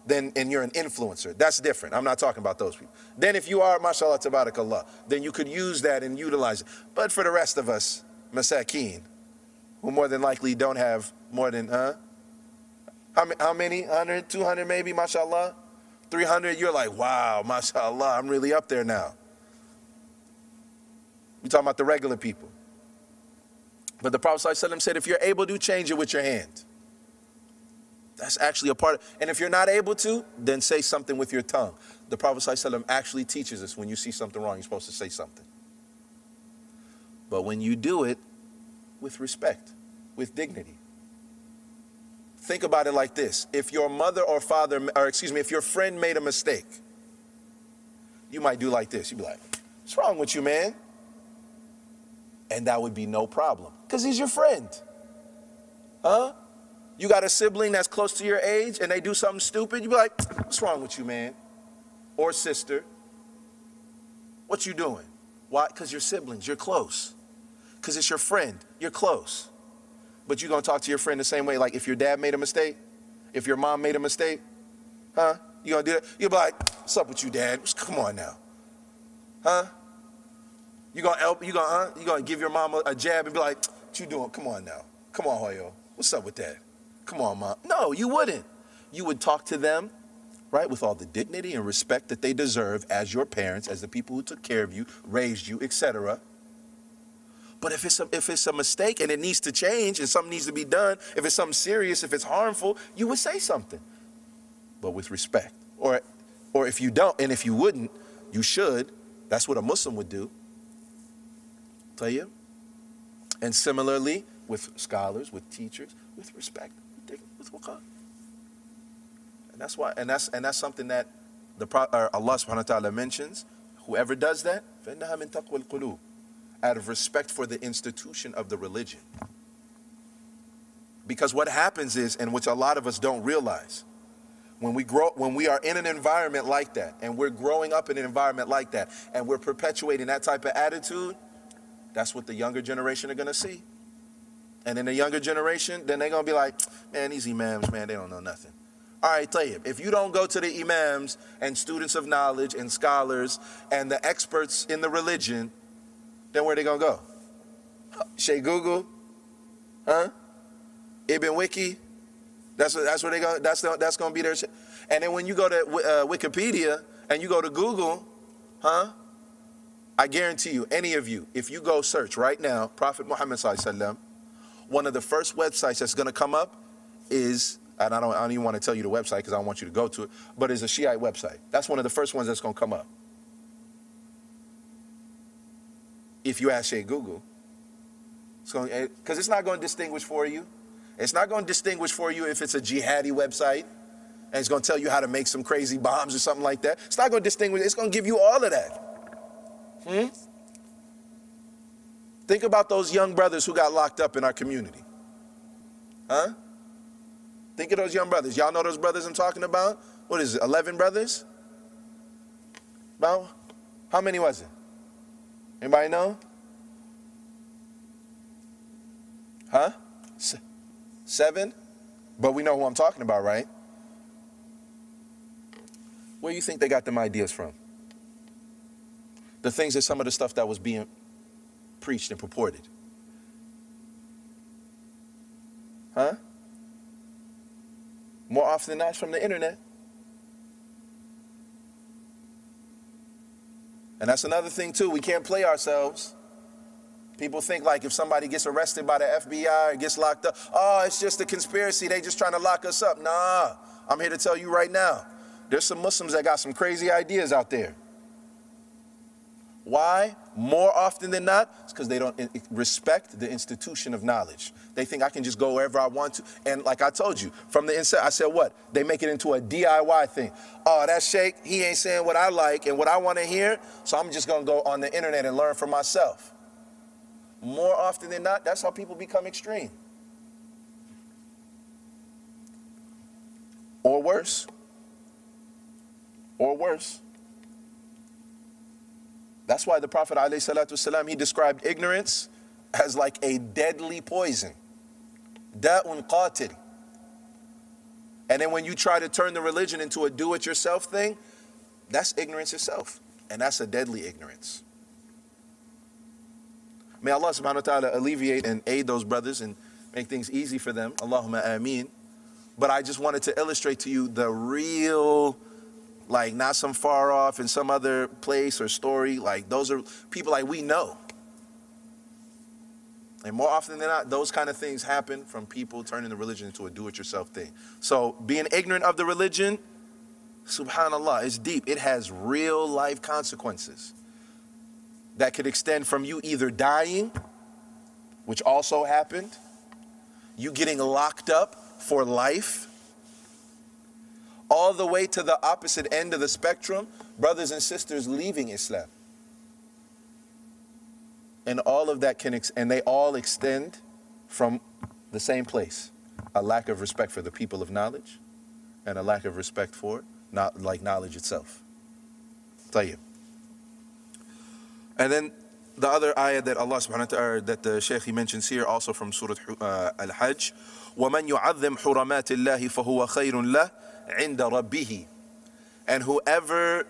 Speaker 2: then and you're an influencer, that's different. I'm not talking about those people. Then if you are, mashallah, tabarakallah, then you could use that and utilize it. But for the rest of us, masakeen, who more than likely don't have more than, how many? 100, 200 maybe, mashallah? 300, you're like, wow, mashallah, I'm really up there now. We're talking about the regular people. But the Prophet ﷺ said, if you're able to, change it with your hand. That's actually a part of, and if you're not able to, then say something with your tongue. The Prophet ﷺ actually teaches us when you see something wrong, you're supposed to say something. But when you do it with respect, with dignity. Think about it like this. If your mother or father, or excuse me, if your friend made a mistake, you might do like this. You'd be like, what's wrong with you, man? And that would be no problem, because he's your friend. You got a sibling that's close to your age and they do something stupid, you'd be like, what's wrong with you, man? Or sister, what you doing? Why? Because you're siblings, you're close. Because it's your friend, you're close. But you're going to talk to your friend the same way, like if your dad made a mistake, if your mom made a mistake, you going to do that? You'll be like, what's up with you, dad? Come on now. You gonna give your mom a jab and be like, what you doing? Come on now. Come on, Hoyo. What's up with that? Come on, mom. No, you wouldn't. You would talk to them, right, with all the dignity and respect that they deserve as your parents, as the people who took care of you, raised you, etc. But if it's a mistake and it needs to change and something needs to be done, if it's something serious, if it's harmful, you would say something, but with respect. Or if you don't, and if you wouldn't, you should. That's what a Muslim would do. And similarly with scholars, with teachers, with respect, with waqar. And that's why, and that's something that Allah subhanahu wa ta'ala mentions. Whoever does that, فَإِنَّهَا مِن تَقْوَى الْقُلُوبِ, out of respect for the institution of the religion. Because what happens is, and which a lot of us don't realize, when we are in an environment like that, and we're growing up in an environment like that, and we're perpetuating that type of attitude, that's what the younger generation are going to see. And in the younger generation, then they're going to be like, man, these imams, man, they don't know nothing. All right, Tayyib, if you don't go to the imams and students of knowledge and scholars and the experts in the religion, then where they going to go? Sheikh Google? Ibn Wiki? That's where they go. That's going to be their shit. And then when you go to Wikipedia and you go to Google, I guarantee you, any of you, if you go search right now, Prophet Muhammad sallallahu alaihi wasallam, one of the first websites that's going to come up is, and I don't even want to tell you the website because I don't want you to go to it, but it's a Shiite website. That's one of the first ones that's going to come up. If you ask Sheikh Google, because it's not going to distinguish for you. It's not going to distinguish for you if it's a jihadi website and it's going to tell you how to make some crazy bombs or something like that. It's not going to distinguish. It's going to give you all of that. Think about those young brothers who got locked up in our community. Huh? Think of those young brothers. Y'all know those brothers I'm talking about? What is it, 11 brothers? About, how many was it? Anybody know? Huh? 7? But we know who I'm talking about, right? Where do you think they got them ideas from? The things that some of the stuff that was being preached and purported. Huh? More often than not, it's from the internet. And that's another thing too, we can't play ourselves. People think like if somebody gets arrested by the FBI or gets locked up, oh, it's just a conspiracy, they just trying to lock us up. Nah, I'm here to tell you right now, there's some Muslims that got some crazy ideas out there. Why? More often than not, it's because they don't respect the institution of knowledge. They think I can just go wherever I want to. And like I told you, from the inside, I said what? They make it into a DIY thing. Oh, that Sheikh, he ain't saying what I like and what I want to hear, so I'm just going to go on the internet and learn for myself. More often than not, that's how people become extreme. Or worse. Or worse. That's why the Prophet ﷺ, he described ignorance as like a deadly poison. Da'un qatil. And then when you try to turn the religion into a do-it-yourself thing, that's ignorance itself. And that's a deadly ignorance. May Allah subhanahu wa ta'ala alleviate and aid those brothers and make things easy for them. Allahumma ameen. But I just wanted to illustrate to you the real, like not some far off in some other place or story. Like those are people like we know. And more often than not, those kind of things happen from people turning the religion into a do-it-yourself thing. So being ignorant of the religion, subhanallah, is deep. It has real life consequences that could extend from you either dying, which also happened, you getting locked up for life, all the way to the opposite end of the spectrum, brothers and sisters leaving Islam. And all of that and they all extend from the same place. A lack of respect for the people of knowledge and a lack of respect for knowledge itself. Tayyib. And then the other ayah that Allah subhanahu wa ta'ala, that the Shaykh he mentions here, also from Surah Al-Hajj, وَمَنْ يُعَظِّمْ حُرَمَاتِ اللَّهِ فَهُوَ خَيْرٌ لَهُ عِنْدَ رَبِّهِ. And whoever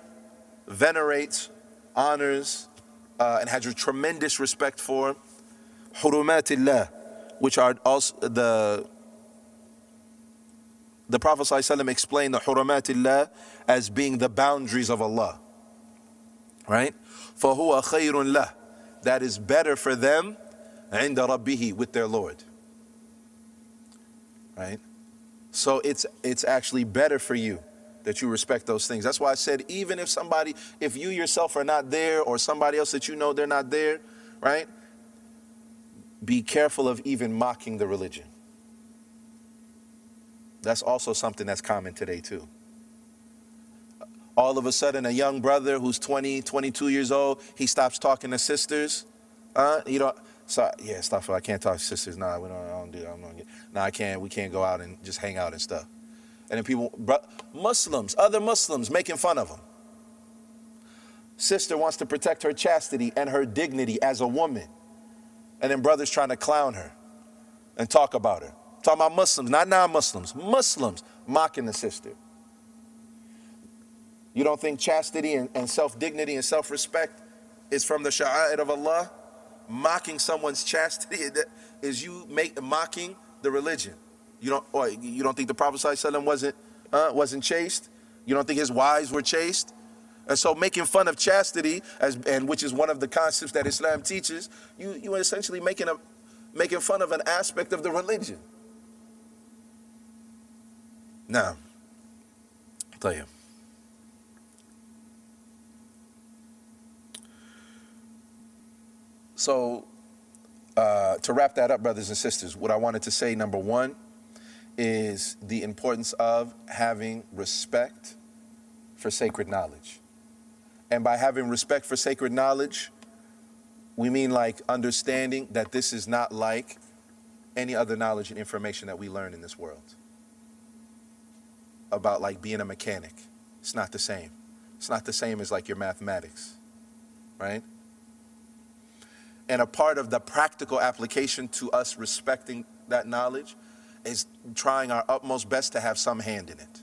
Speaker 2: venerates, honors, and has a tremendous respect for حُرُمَاتِ اللَّهِ, which are also the Prophet ﷺ explained the حُرُمَاتِ اللَّهِ as being the boundaries of Allah. Right? فَهُوَ خَيْرٌ لَهُ. That is better for them عِنْدَ رَبِّهِ, with their Lord. Right? So it's actually better for you that you respect those things. That's why I said, even if you yourself are not there, or somebody else that you know they're not there, right? Be careful of even mocking the religion. That's also something that's common today too. All of a sudden, a young brother who's 20, 22 years old, he stops talking to sisters. Stuff. I can't talk to sisters. Nah, I don't do that. Nah, I can't. We can't go out and just hang out and stuff. And then people, Muslims, other Muslims making fun of them. Sister wants to protect her chastity and her dignity as a woman. And then brothers trying to clown her and talk about her. Talking about Muslims, not non-Muslims. Muslims mocking the sister. You don't think chastity and self-dignity and self-respect is from the sha'a'ir of Allah? Mocking someone's chastity is you mocking the religion. You don't think the Prophet ﷺ wasn't chaste? You don't think his wives were chaste? And so making fun of chastity, which is one of the concepts that Islam teaches, you essentially making making fun of an aspect of the religion. Now, I'll tell you. So, to wrap that up, brothers and sisters, what I wanted to say, number one, is the importance of having respect for sacred knowledge. And by having respect for sacred knowledge, we mean like understanding that this is not like any other knowledge and information that we learn in this world. About like being a mechanic. It's not the same. It's not the same as like your mathematics, right? And a part of the practical application to us respecting that knowledge is trying our utmost best to have some hand in it.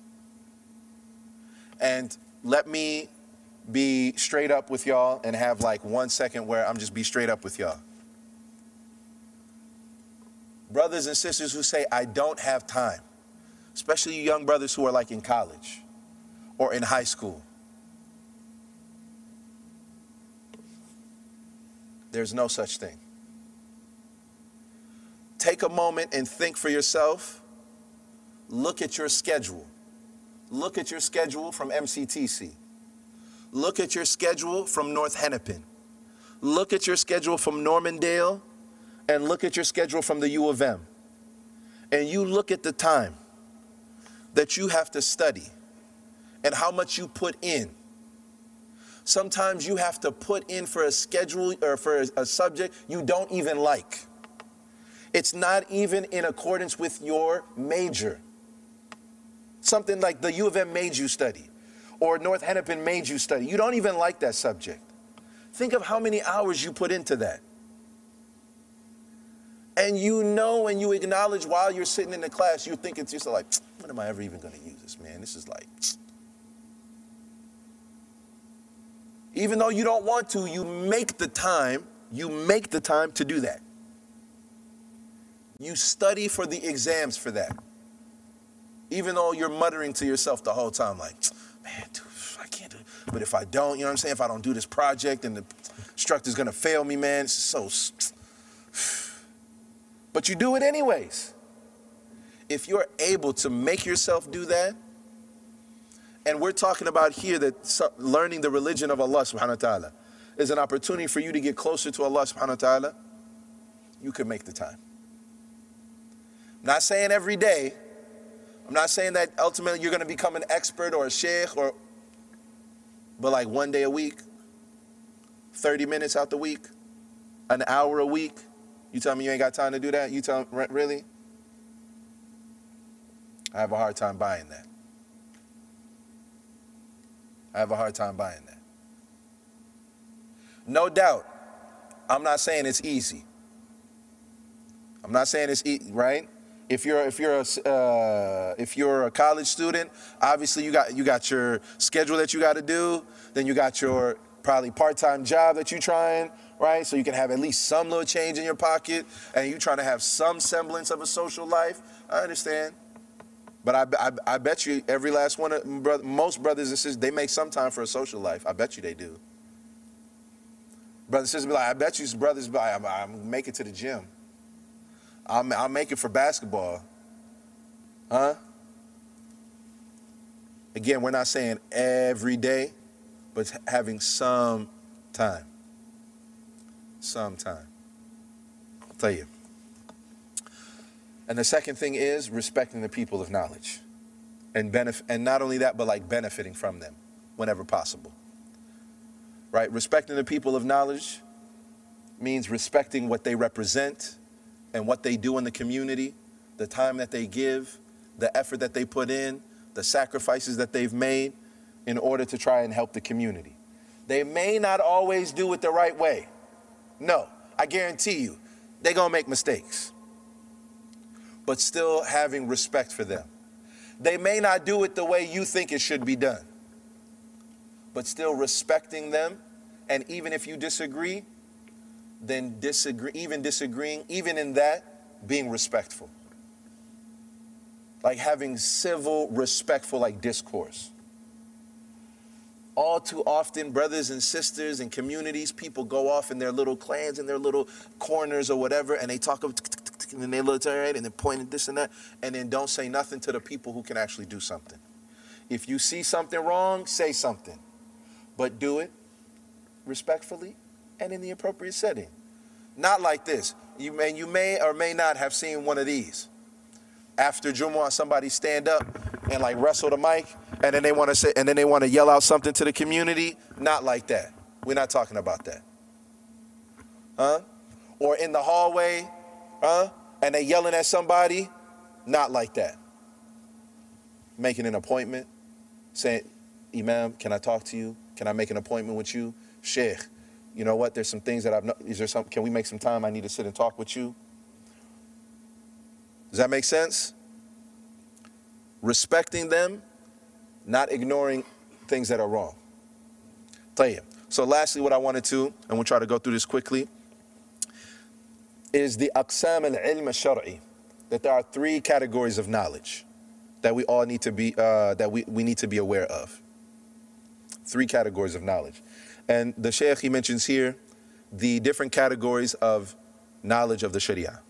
Speaker 2: And let me be straight up with y'all and have like 1 second where I'm just be straight up with y'all. Brothers and sisters who say, I don't have time, especially you young brothers who are like in college or in high school. There's no such thing. Take a moment and think for yourself. Look at your schedule. Look at your schedule from MCTC. Look at your schedule from North Hennepin. Look at your schedule from Normandale, and look at your schedule from the U of M. And you look at the time that you have to study and how much you put in. Sometimes you have to put in for a schedule or for a subject you don't even like. It's not even in accordance with your major. Something like the U of M made you study, or North Hennepin made you study. You don't even like that subject. Think of how many hours you put into that. And you know and you acknowledge while you're sitting in the class, you think it's just like, when am I ever even going to use this, man? This is like... Even though you don't want to, you make the time to do that. You study for the exams for that. Even though you're muttering to yourself the whole time like, man, dude, I can't do it. But if I don't, you know what I'm saying? If I don't do this project and the instructor's gonna fail me, man, it's so... But you do it anyways. If you're able to make yourself do that, and we're talking about here that learning the religion of Allah subhanahu wa ta'ala is an opportunity for you to get closer to Allah subhanahu wa ta'ala, you can make the time. I'm not saying every day. I'm not saying that ultimately you're going to become an expert or a sheikh, but like 1 day a week, 30 minutes out the week, an hour a week. You tell me you ain't got time to do that? You tell me, really? I have a hard time buying that. I have a hard time buying that. No doubt, I'm not saying it's easy. I'm not saying it's easy, right? If you're a college student, obviously you got your schedule that you got to do. Then you got your probably part-time job that you're trying, right? So you can have at least some little change in your pocket, and you're trying to have some semblance of a social life. I understand. But I bet you every last one of most brothers and sisters, they make some time for a social life. I bet you they do. Brothers and sisters be like, I bet you brothers be like, I'll make it to the gym. I'll make it for basketball. Huh? Again, we're not saying every day, but having some time. Some time. I'll tell you. And the second thing is respecting the people of knowledge. And not only that, but like benefiting from them whenever possible. Right? Respecting the people of knowledge means respecting what they represent and what they do in the community, the time that they give, the effort that they put in, the sacrifices that they've made in order to try and help the community. They may not always do it the right way. No, I guarantee you, they're going to make mistakes. But still having respect for them. They may not do it the way you think it should be done, but still respecting them, and even if you disagree, then disagreeing, even in that, being respectful. Like having civil, respectful, like discourse. all too often, brothers and sisters and communities, people go off in their little clans, in their little corners or whatever, and they talk and they look right, and then point at this and that, and then don't say nothing to the people who can actually do something. If you see something wrong, say something, but do it respectfully and in the appropriate setting. Not like this. You may or may not have seen one of these. After Jumu'ah, somebody stand up and like wrestle the mic, and then they want to say, and then they want to yell out something to the community. Not like that. We're not talking about that. Huh? Or in the hallway, huh? And they yelling at somebody. Not like that. Making an appointment, saying, Imam, can I talk to you? Can I make an appointment with you? Sheikh, you know what? There's some things that can we make some time? I need to sit and talk with you. Does that make sense? Respecting them, not ignoring things that are wrong. Tayyib. So lastly, what I wanted to, and we'll try to go through this quickly, is the aqsam al-ilm al-shar'i, that there are 3 categories of knowledge that we all need to be, that we need to be aware of. 3 categories of knowledge. And the Shaykh, he mentions here the different categories of knowledge of the Sharia.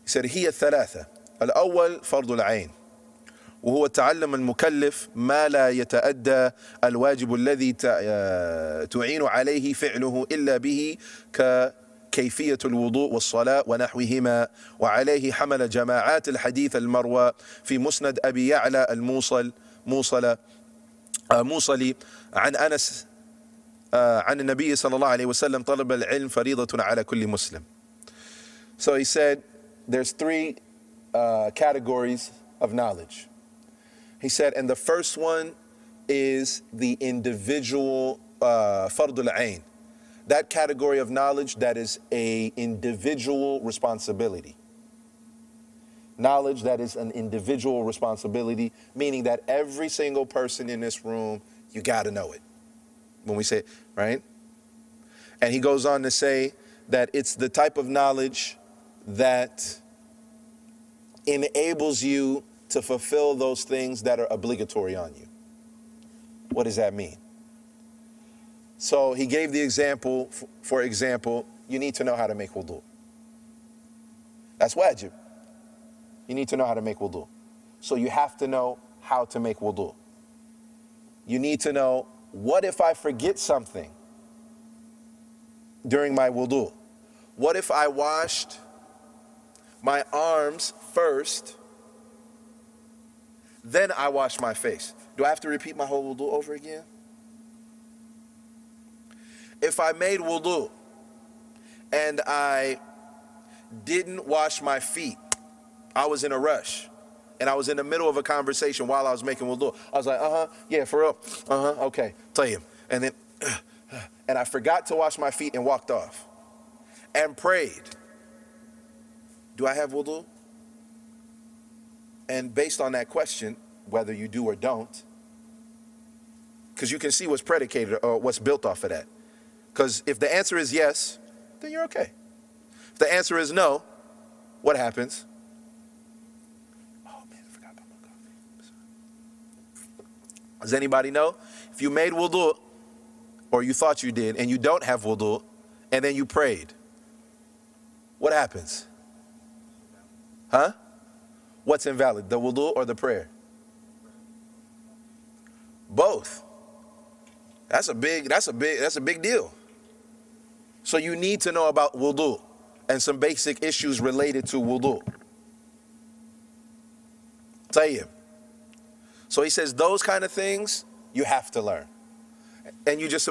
Speaker 2: He said, هي الثلاثة. الأول فرض العين وهو تعلم المكلف ما لا يتأدى الواجب الذي تعين عليه فعله إلا به ككيفية الوضوء والصلاة ونحوهما، وعليه حمل جماعات الحديث المروى في مسند أبي يعلى موصلي عن أنس عن النبي صلى الله عليه وسلم طلب العلم فريضة على كل مسلم. So he said there's 3 categories of knowledge. He said, and the first one is the individual fardul ayn, that category of knowledge that is a individual responsibility. Knowledge that is an individual responsibility, meaning that every single person in this room, you got to know it. When we say, right? And he goes on to say that it's the type of knowledge that enables you to fulfill those things that are obligatory on you. What does that mean? So he gave the example, for example, you need to know how to make wudu. That's wajib. You need to know how to make wudu. So you have to know how to make wudu. You need to know, what if I forget something during my wudu? What if I washed my arms first, then I wash my face? Do I have to repeat my whole wudu over again? If I made wudu and I didn't wash my feet, I was in a rush, and I was in the middle of a conversation while I was making wudu. I was like, yeah, for real, okay, tayyib. And then, and I forgot to wash my feet and walked off and prayed. Do I have wudu? And based on that question, whether you do or don't, because you can see what's predicated or what's built off of that. Because if the answer is yes, then you're okay. If the answer is no, what happens? Oh man, I forgot about my coffee. Does anybody know? If you made wudu, or you thought you did, and you don't have wudu, and then you prayed, what happens? Huh? What's invalid, the wudu or the prayer? Both. That's a big deal. So you need to know about wudu and some basic issues related to wudu. Tayyib. So he says those kind of things you have to learn. And you just,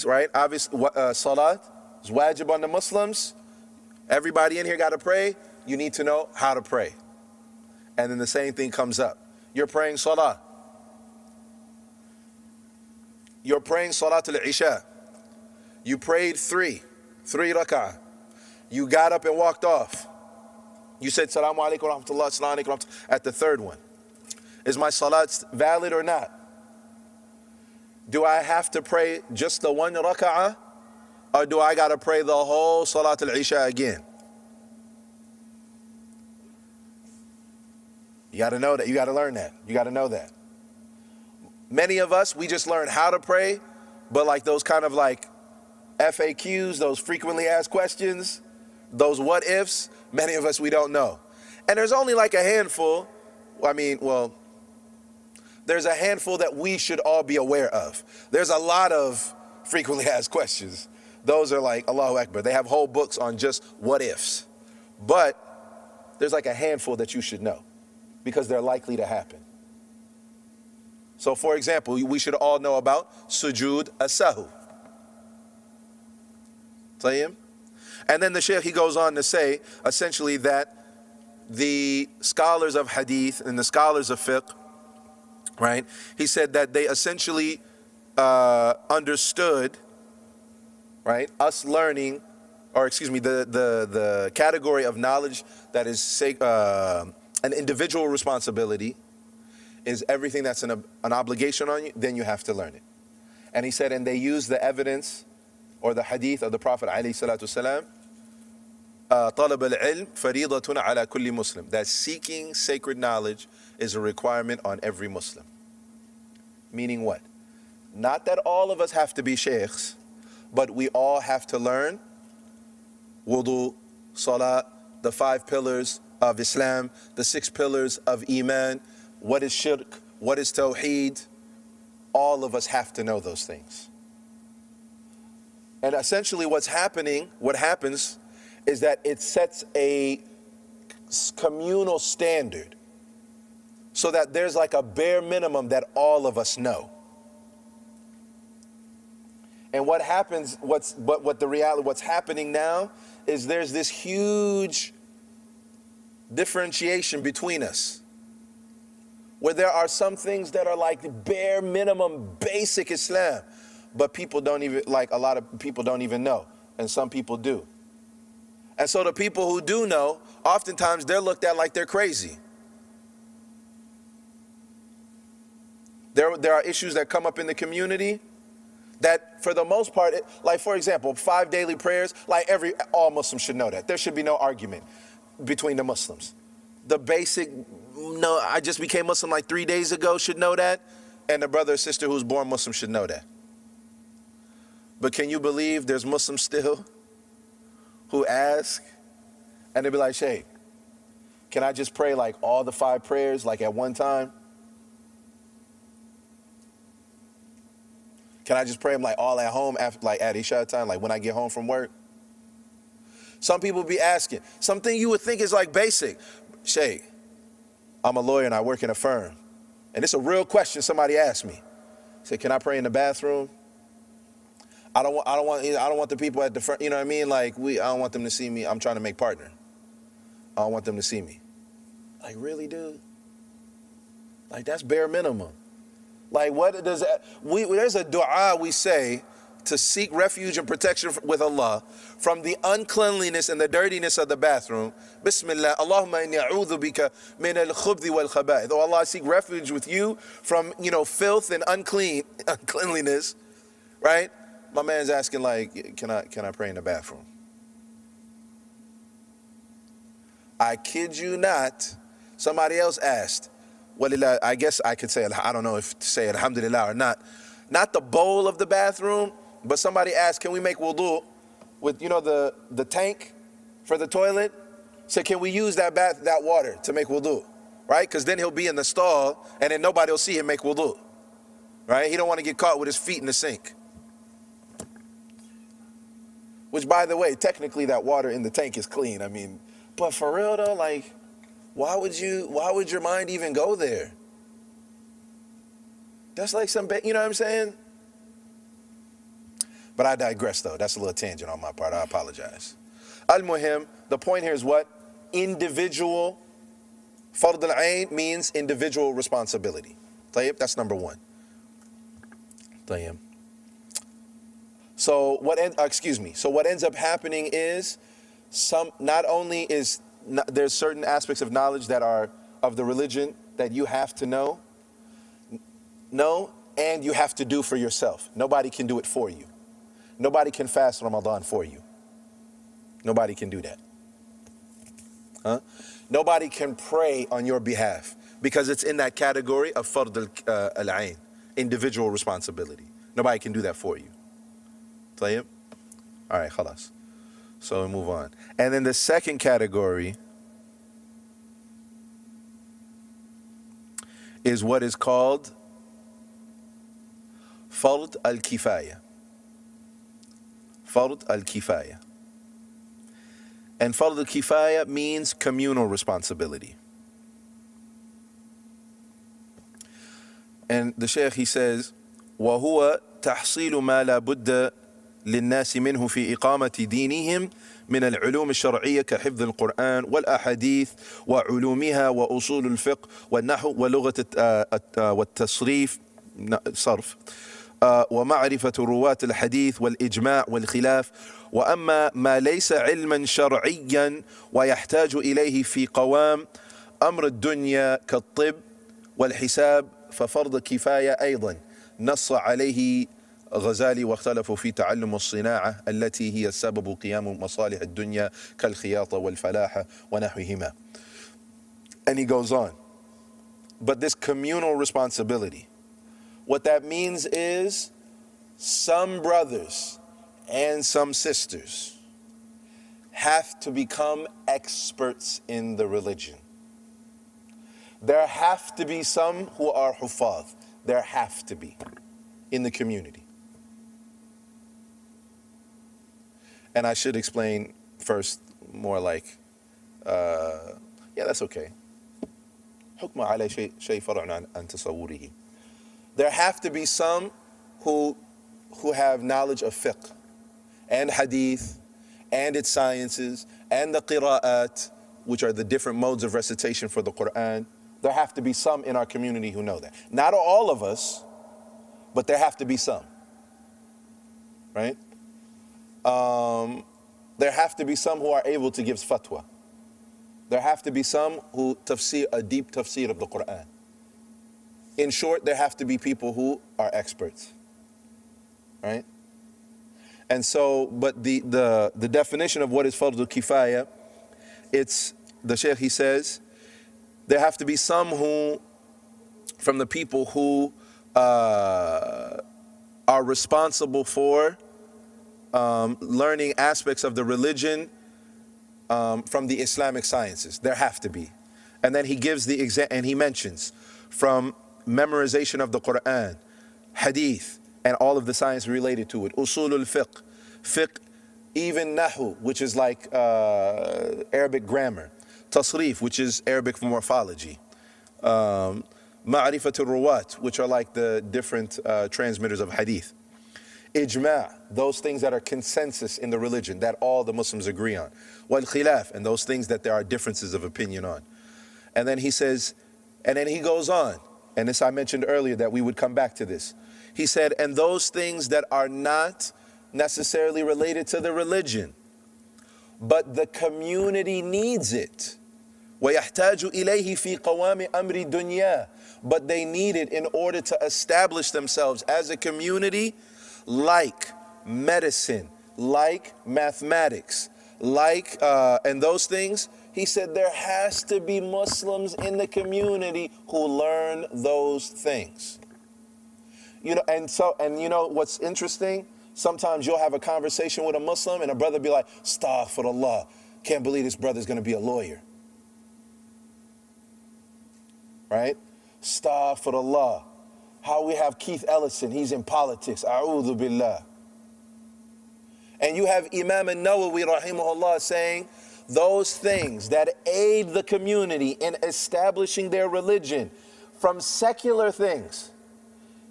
Speaker 2: right, obviously, salat is wajib on the Muslims. Everybody in here got to pray. You need to know how to pray. And then the same thing comes up. You're praying salah. You're praying salat al-isha. You prayed three rak'ah. You got up and walked off. You said salamu alaykum wa rahmatullah, salamu alaykum wa rahmatullah at the third one. Is my salat valid or not? Do I have to pray just the one rak'ah, or do I got to pray the whole salat al-isha again? You got to know that. You got to learn that. You got to know that. Many of us, we just learn how to pray, but like those kind of like FAQs, those frequently asked questions, those what ifs, many of us, we don't know. And there's only like a handful, there's a handful that we should all be aware of. There's a lot of frequently asked questions. Those are like, Allahu Akbar. They have whole books on just what ifs. But there's like a handful that you should know because they're likely to happen. So for example, we should all know about sujood as-sahw. And then the Shaykh, he goes on to say essentially that the scholars of hadith and the scholars of fiqh, right, he said that they essentially understood, right, us learning, or excuse me, the category of knowledge that is an individual responsibility is everything that's an obligation on you, then you have to learn it. And he said, and they use the evidence or the hadith of the Prophet alayhi salatu wasalam, طلب العلم فريضة على كل مسلم, that seeking sacred knowledge is a requirement on every Muslim. Meaning what? Not that all of us have to be sheikhs, but we all have to learn wudu, salah, the 5 pillars of Islam, the 6 pillars of Iman, what is shirk, what is tawheed. All of us have to know those things. And essentially what happens is that it sets a communal standard so that there's like a bare minimum that all of us know. And what happens, what's happening now is there's this huge differentiation between us, where there are some things that are like bare minimum basic Islam, but people don't even, like a lot of people don't even know, and some people do. And so the people who do know, oftentimes they're looked at like they're crazy. There are issues that come up in the community that for the most part, like for example, 5 daily prayers, like all Muslims should know that. There should be no argument between the Muslims. The basic, no, I just became Muslim like 3 days ago should know that, and the brother or sister who's born Muslim should know that. But can you believe there's Muslims still who ask, and they be like, Sheikh, can I just pray like all the 5 prayers like at one time? Can I just pray them like all at home after, like at Isha time, like when I get home from work? Some people be asking something you would think is like basic. Sheikh, I'm a lawyer and I work in a firm, and it's a real question somebody asked me. Say, can I pray in the bathroom? I don't want the people at the front, you know what I mean? Like I don't want them to see me. I'm trying to make partner. I don't want them to see me. Like, really, dude? Like, that's bare minimum. Like, what does that, there's a dua we say to seek refuge and protection with Allah from the uncleanliness and the dirtiness of the bathroom. Bismillah, Allahumma inni a'udhu bika min al-khubthi wal-khaba'ith. Oh Allah, I seek refuge with you from, filth and uncleanliness, right? My man's asking like, can I pray in the bathroom? I kid you not, somebody else asked, well, I guess I could say, I don't know if to say alhamdulillah or not. Not the bowl of the bathroom, but somebody asked, can we make wudu with, the tank for the toilet? So can we use that water to make wudu, right? Because then he'll be in the stall and then nobody will see him make wudu, right? He don't want to get caught with his feet in the sink. Which, by the way, technically that water in the tank is clean. I mean, but for real though, like, why would your mind even go there? That's like you know what I'm saying? But I digress though. That's a little tangent on my part. I apologize. Al-Muhim, the point here is what? Individual. Fard al-Ain means individual responsibility. Tayyib, that's number 1. Tayyib. So what ends up happening is there's certain aspects of knowledge that are of the religion that you have to know, and you have to do for yourself. Nobody can do it for you. Nobody can fast Ramadan for you. Nobody can do that. Huh? Nobody can pray on your behalf because it's in that category of fard al-ain. individual responsibility. Nobody can do that for you. طيب? All right, khalas. So we move on. And then the second category is what is called Fard al-Kifaya. Fard al-Kifaya. And Fard al-Kifaya means communal responsibility. And the Shaykh, he says, وَهُوَ تَحْصِيلُ مَا لَا بُدَّ للناس منه في إقامة دينهم من العلوم الشرعية كحفظ القرآن والأحاديث وعلومها وأصول الفقه والنحو ولغة والتصريف صرف ومعرفة رواة الحديث والإجماع والخلاف. وأما ما ليس علما شرعيا ويحتاج إليه في قوام أمر الدنيا كالطب والحساب ففرض كفاية أيضا نص عليه غزالي واختلفوا في تعلم الصناعة التي هي سبب قيام مصالح الدنيا كالخياطة والفلاحة ونحوهما. And he goes on. But this communal responsibility, what that means is some brothers and some sisters have to become experts in the religion. There have to be some who are hufaz. There have to be in the community. And I should explain first more like, yeah, that's okay. حكم على شيء فرع عن تصوره. There have to be some who have knowledge of fiqh and hadith and its sciences and the qira'at, which are the different modes of recitation for the Quran. There have to be some in our community who know that. Not all of us, but there have to be some. Right? There have to be some who are able to give fatwa. There have to be some who tafsir, a deep tafsir of the Quran. In short, there have to be people who are experts. Right? And so, but the definition of what is Fardul Kifaya, it's, the Shaykh, he says, there have to be some who, from the people who are responsible for learning aspects of the religion from the Islamic sciences. There have to be. And then he gives the and he mentions from memorization of the Quran, hadith, and all of the science related to it, usul al-fiqh, fiqh, even nahu, which is like Arabic grammar, tasrif, which is Arabic morphology, ma'rifat al-ruwat, which are like the different transmitters of hadith, ijma', those things that are consensus in the religion, that all the Muslims agree on, wal khilaf, and those things that there are differences of opinion on. And then he says, and then he goes on, and this I mentioned earlier that we would come back to this. He said, and those things that are not necessarily related to the religion, but the community needs it. وَيَحْتَاجُ إِلَيْهِ فِي قَوَامِ أَمْرِ دُنْيَا, but they need it in order to establish themselves as a community, like medicine, like mathematics, like, and those things. He said there has to be Muslims in the community who learn those things. You know, and you know what's interesting? Sometimes you'll have a conversation with a Muslim and a brother be like, astaghfirullah, can't believe this brother's gonna be a lawyer. Right? Astaghfirullah. How we have Keith Ellison, he's in politics. A'udhu billah. And you have Imam al-Nawawi rahimahullah saying, those things that aid the community in establishing their religion from secular things,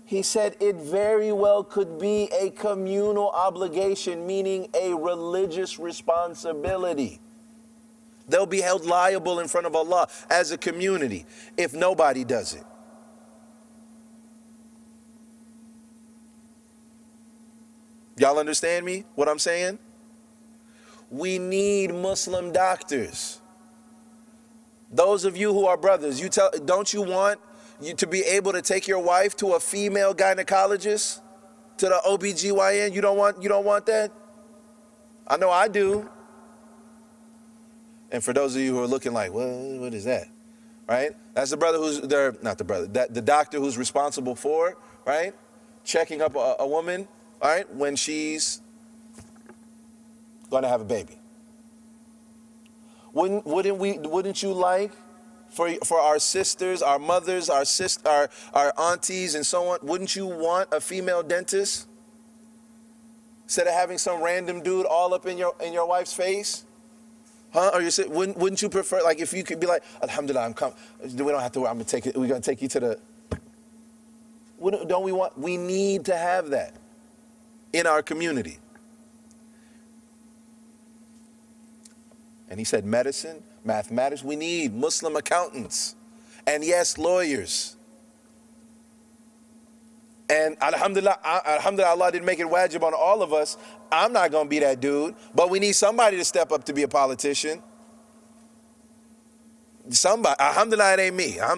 Speaker 2: he said it very well could be a communal obligation, meaning a religious responsibility. They'll be held liable in front of Allah as a community if nobody does it. Y'all understand me, what I'm saying? We need Muslim doctors. Those of you who are brothers, don't you want to be able to take your wife to a female gynecologist, to the OBGYN? You don't want that? I know I do. And for those of you who are looking like, well, what is that? Right? That's the brother the doctor who's responsible for right? Checking up a woman, all right, when she's going to have a baby. Wouldn't you like for our sisters, our mothers, our aunties and so on, wouldn't you want a female dentist instead of having some random dude all up in your wife's face? Huh? Or wouldn't you prefer, like, if you could be like, Alhamdulillah, I'm coming. We don't have to worry. We're going to take you to the. We need to have that in our community. And he said medicine, mathematics, we need Muslim accountants. And yes, lawyers. And alhamdulillah, Allah didn't make it wajib on all of us. I'm not going to be that dude. But we need somebody to step up to be a politician. Somebody. Alhamdulillah, it ain't me. I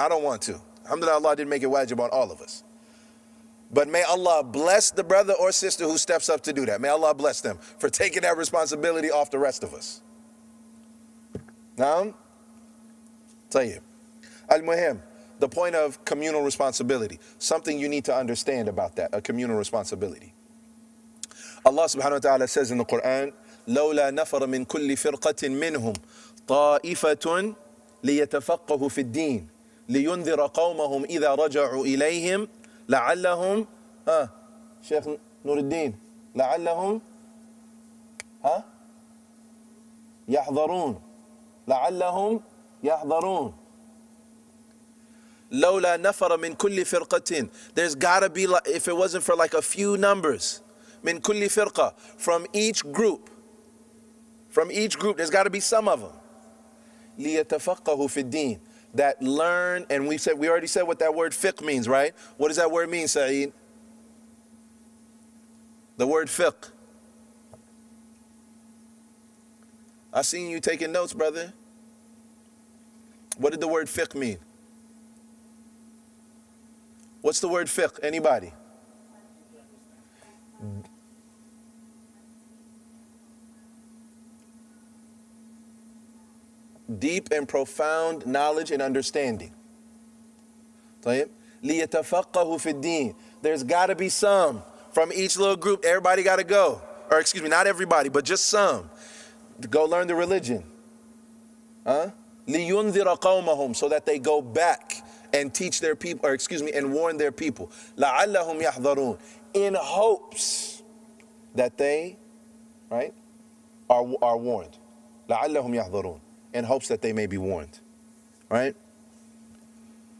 Speaker 2: don't want to. Alhamdulillah, Allah didn't make it wajib on all of us. But may Allah bless the brother or sister who steps up to do that. May Allah bless them for taking that responsibility off the rest of us. Now, tell you, al-muhim, the point of communal responsibility, something you need to understand about that, a communal responsibility. Allah subhanahu wa ta'ala says in the Quran, لَوْلَا نَفَرَ مِنْ كُلِّ فِرْقَةٍ مِّنْهُمْ طَائِفَةٌ لِيَتَفَقَّهُ فِي الدِّينِ لِيُنذِرَ قَوْمَهُمْ إِذَا رَجَعُوا إِلَيْهِمْ لَعَلَّهُمْ Sheikh Nuruddin, لَعَلَّهُمْ يَحْضَرُونَ لَعَلَّهُمْ يَحْضَرُونَ لَوْلَا نَفَرَ مِنْ كُلِّ فِرْقَةٍ. There's gotta be, if it wasn't for like a few numbers, مِنْ كُلِّ فِرْقَةٍ, from each group, there's gotta be some of them. لِيَتَفَقَّهُ فِي الدِّينِ, that learn, and we already said what that word fiqh means, right? What does that word mean, Saeed? The word fiqh. I seen you taking notes, brother. What did the word fiqh mean? What's the word fiqh? Anybody? Deep and profound knowledge and understanding. طيب. لِيَتَفَقَّهُ فِي الدِّينِ. There's got to be some from each little group. Everybody got to go. Or excuse me, not everybody, but just some. To go learn the religion. لِيُنذِرَ قَوْمَهُم, so that they go back and teach their people, or excuse me, and warn their people. لَعَلَّهُمْ يَحْضَرُونَ, in hopes that they, right, are warned. لَعَلَّهُمْ يَحْضَرُونَ, in hopes that they may be warned, right?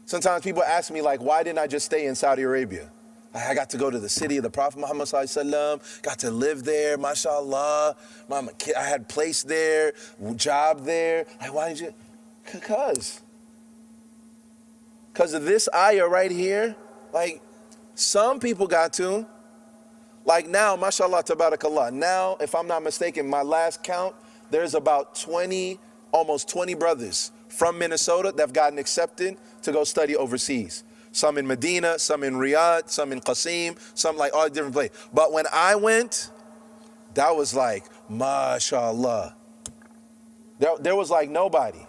Speaker 2: Sometimes people ask me, like, why didn't I just stay in Saudi Arabia? I got to go to the city of the Prophet Muhammad sallallahu, got to live there, mashallah. I had place there, job there. Like, why did you? Because of this ayah right here. Like, some people got to. Like now, mashallah, tabarakallah. Now, if I'm not mistaken, my last count, there's about 20, almost 20 brothers from Minnesota that have gotten accepted to go study overseas. Some in Medina, some in Riyadh, some in Qasim, some like all different places. But when I went, that was like, mashallah. There was like nobody.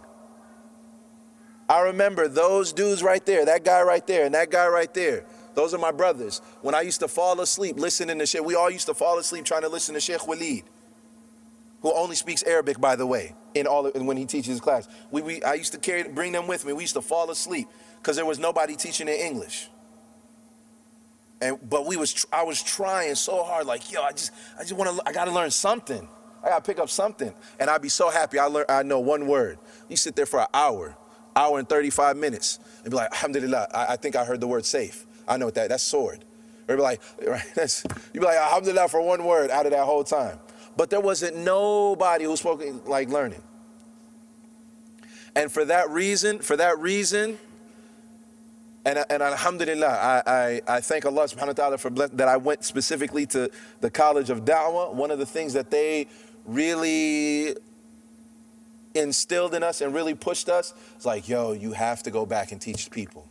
Speaker 2: I remember those dudes right there, that guy right there, and that guy right there. Those are my brothers. When I used to fall asleep listening to Sheikh, we all used to fall asleep trying to listen to Sheikh Waleed, who only speaks Arabic, by the way, when he teaches his class. I used to bring them with me. We used to fall asleep because there was nobody teaching in English. But I was trying so hard, like, yo, I gotta learn something. I gotta pick up something. And I'd be so happy I know one word. You sit there for an hour and 35 minutes, and be like, alhamdulillah, I think I heard the word safe. I know what that's sword. Or be like, right, you'd be like, alhamdulillah, for one word out of that whole time. But there wasn't nobody who spoke like learning. And for that reason, and alhamdulillah, I thank Allah subhanahu wa ta'ala for that I went specifically to the College of Da'wah. One of the things that they really instilled in us and really pushed us is like, yo, you have to go back and teach the people.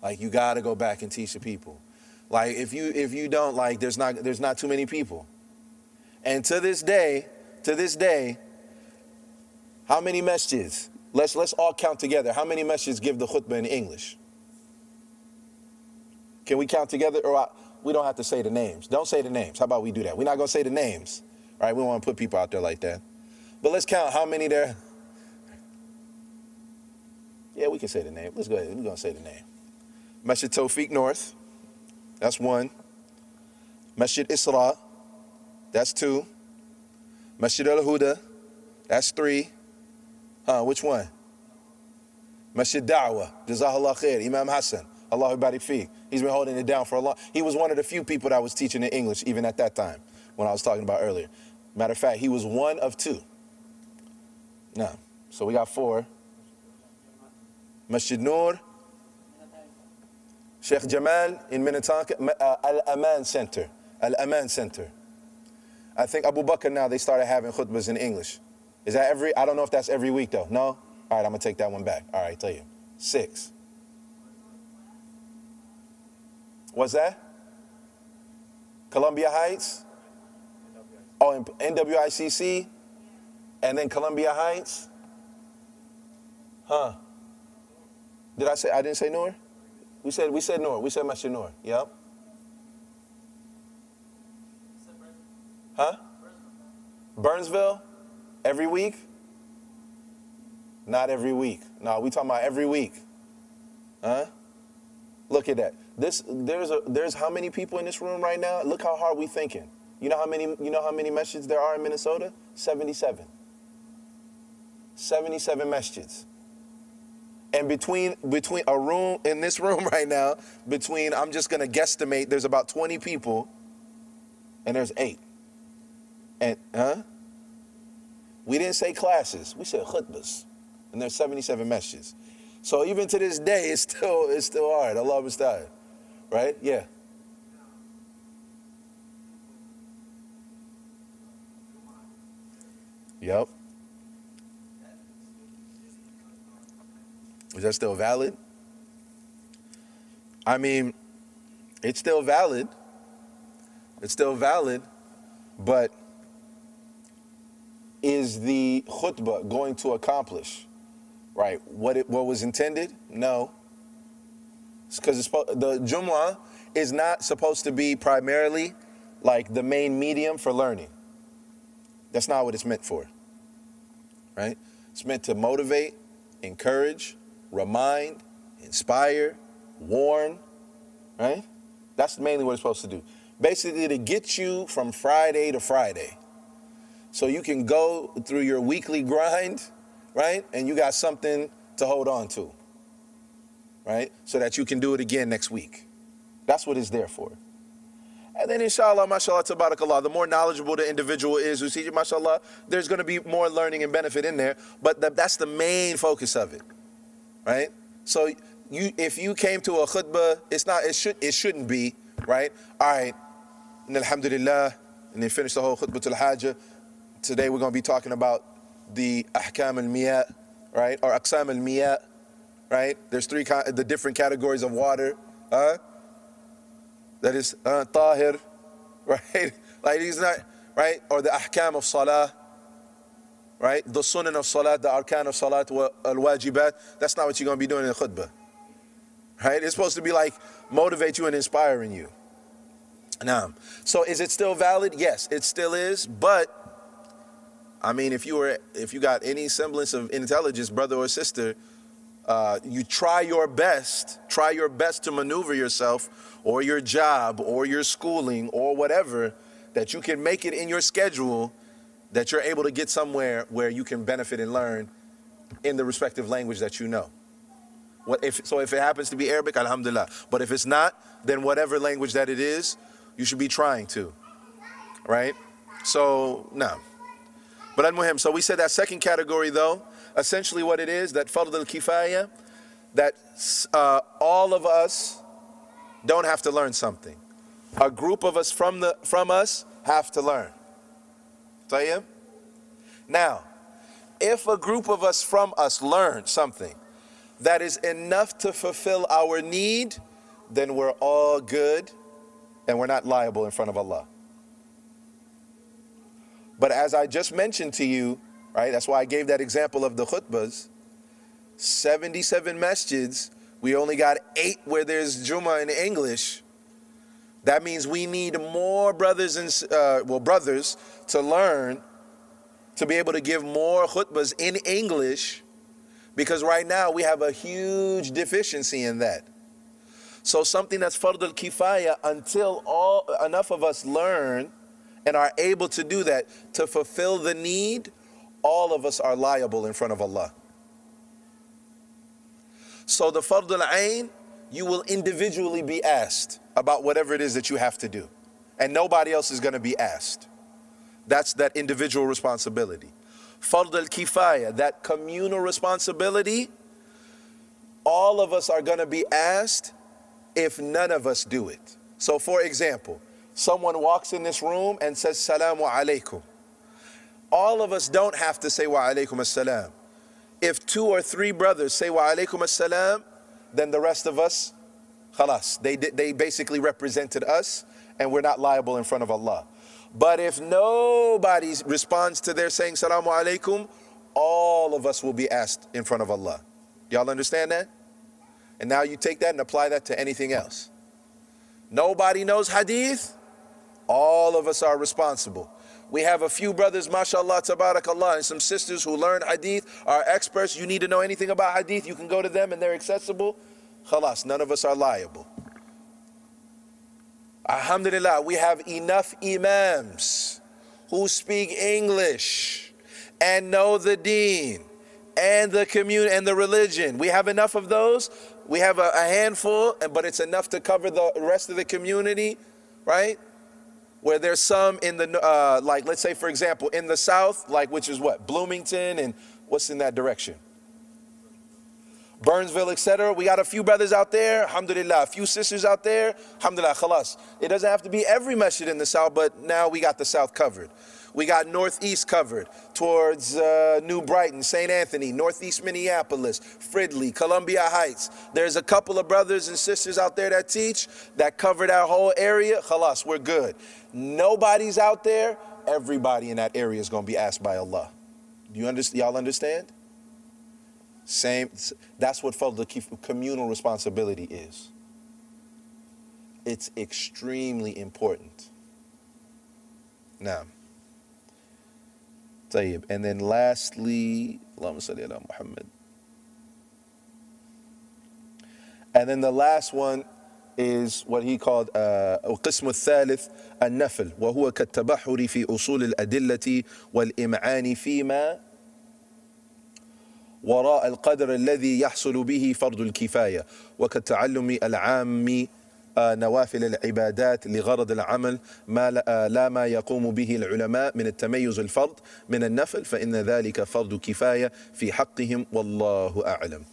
Speaker 2: Like, you got to go back and teach the people. Like, if you don't, like, there's not too many people. And to this day, how many masjids? Let's all count together. How many masjids give the khutbah in English? Can we count together? Or we don't have to say the names. Don't say the names. How about we do that? We're not going to say the names. Right? We don't want to put people out there like that. But let's count how many there. Yeah, we can say the name. Let's go ahead. We're going to say the name. Masjid Tawfiq North. That's 1. Masjid Isra. That's 2. Masjid Al-Huda. That's 3. Which one? Masjid Da'wah. Jazakallah khair. Imam Hassan. Allahu barik fiqh. He's been holding it down for a long. He was one of the few people that was teaching in English even at that time when I was talking about earlier. Matter of fact, he was 1 of 2. Now, so we got 4. Masjid Noor. Sheikh Jamal in Minnetonka. Al-Aman Center. Al-Aman Center. I think Abu Bakr now, they started having khutbahs in English. Is that I don't know if that's every week though. No? All right, I'm going to take that one back. All right, tell you. 6. What's that? Columbia Heights? Oh, NWICC? And then Columbia Heights? Did I say, I didn't say Noor? We said Noor. We said Masjid Noor. Yep. Burnsville? Every week? Not every week. No, we talking about every week. Look at that. There's how many people in this room right now? Look how hard we thinking. You know how many masjids there are in Minnesota? 77. 77 masjids. And between a room, in this room right now, I'm just going to guesstimate, there's about 20 people, and there's 8. And, we didn't say classes, we said khutbahs. And there's 77 masjids. So even to this day, it's still hard. Allah musta'an. Right? Yeah. Yep. Is that still valid? I mean, it's still valid. It's still valid, but is the khutbah going to accomplish, right, what was intended? No. Because the Jumu'ah is not supposed to be primarily like the main medium for learning. That's not what it's meant for, right? It's meant to motivate, encourage, remind, inspire, warn, right? That's mainly what it's supposed to do. Basically to get you from Friday to Friday. So you can go through your weekly grind, right? And you got something to hold on to, right? So that you can do it again next week. That's what it's there for. And then inshallah, mashallah, tabarakallah, the more knowledgeable the individual is who's teaching, mashallah, there's going to be more learning and benefit in there. But that's the main focus of it, right? So if you came to a khutbah, it shouldn't be, right? All right, and alhamdulillah, and then finish the whole khutbah to al-hajjah. Today we're going to be talking about the ahkam al-miyah, right? Or aqsam al-miyah, right? There's the different categories of water, that is tahir, right? Like he's not, right? Or the ahkam of salah, right? The sunan of salat, the arkan of salat, al-wajibat. That's not what you're going to be doing in the khutbah, right? It's supposed to be like motivate you and inspiring you. Now, so is it still valid? Yes, it still is. But I mean, if you got any semblance of intelligence, brother or sister, you try your best to maneuver yourself or your job or your schooling or whatever, that you can make it in your schedule, that you're able to get somewhere where you can benefit and learn in the respective language that you know. If it happens to be Arabic, alhamdulillah. But if it's not, then whatever language that it is, you should be trying to, right? So, no. But al-muhim, so we said that second category though, essentially what it is, that fard al-kifaya, that all of us don't have to learn something. A group of us from us have to learn. Tayyib? Now, if a group of us from us learn something that is enough to fulfill our need, then we're all good and we're not liable in front of Allah. But as I just mentioned to you, right, that's why I gave that example of the khutbahs, 77 masjids We only got 8 where there's Jummah in English. That means we need more brothers brothers to learn, to be able to give more khutbahs in English, because right now we have a huge deficiency in that. So something that's fard al-kifaya, until enough of us learn and are able to do that, to fulfill the need, all of us are liable in front of Allah. So the fard al-ain, you will individually be asked about whatever it is that you have to do, and nobody else is going to be asked. That's that individual responsibility. Fard al-kifaya, that communal responsibility, all of us are going to be asked if none of us do it. So for example, someone walks in this room and says salamu alaykum. All of us don't have to say wa alaykum as-salam. If 2 or 3 brothers say wa alaykum as-salam, then the rest of us, khalas, they basically represented us, and we're not liable in front of Allah. But if nobody responds to their saying salamu alaykum, all of us will be asked in front of Allah. Y'all understand that? And now you take that and apply that to anything else. Nobody knows hadith, all of us are responsible. We have a few brothers, mashallah, tabarakallah, and some sisters who learn hadith, are experts. You need to know anything about hadith, you can go to them and they're accessible. Khalas, none of us are liable. Alhamdulillah, we have enough imams who speak English and know the deen and the community and the religion. We have enough of those. We have a handful, but it's enough to cover the rest of the community, right? Where there's some in the, like let's say for example, in the south, like which is what? Bloomington and what's in that direction? Burnsville, etc. We got a few brothers out there, alhamdulillah, a few sisters out there, alhamdulillah, khalas. It doesn't have to be every masjid in the south, but now we got the south covered. We got northeast covered towards New Brighton, St. Anthony, northeast Minneapolis, Fridley, Columbia Heights. There's a couple of brothers and sisters out there that teach, that cover that whole area. Khalas, we're good. Nobody's out there, everybody in that area is going to be asked by Allah. Do you understand? Y'all understand? Same. That's what fard communal responsibility is. It's extremely important. Now, طيب. And then lastly, Allahumma salli ala Muhammad. And then the last one is what he called القسم الثالث النفل وهو كالتبحر في أصول الأدلة والإمعان فيما وراء القدر الذي يحصل به فرض الكفاية وكالتعلم العام نوافل العبادات لغرض العمل لا ما يقوم به العلماء من التميز الفرض من النفل فإن ذلك فرض كفاية في حقهم والله أعلم.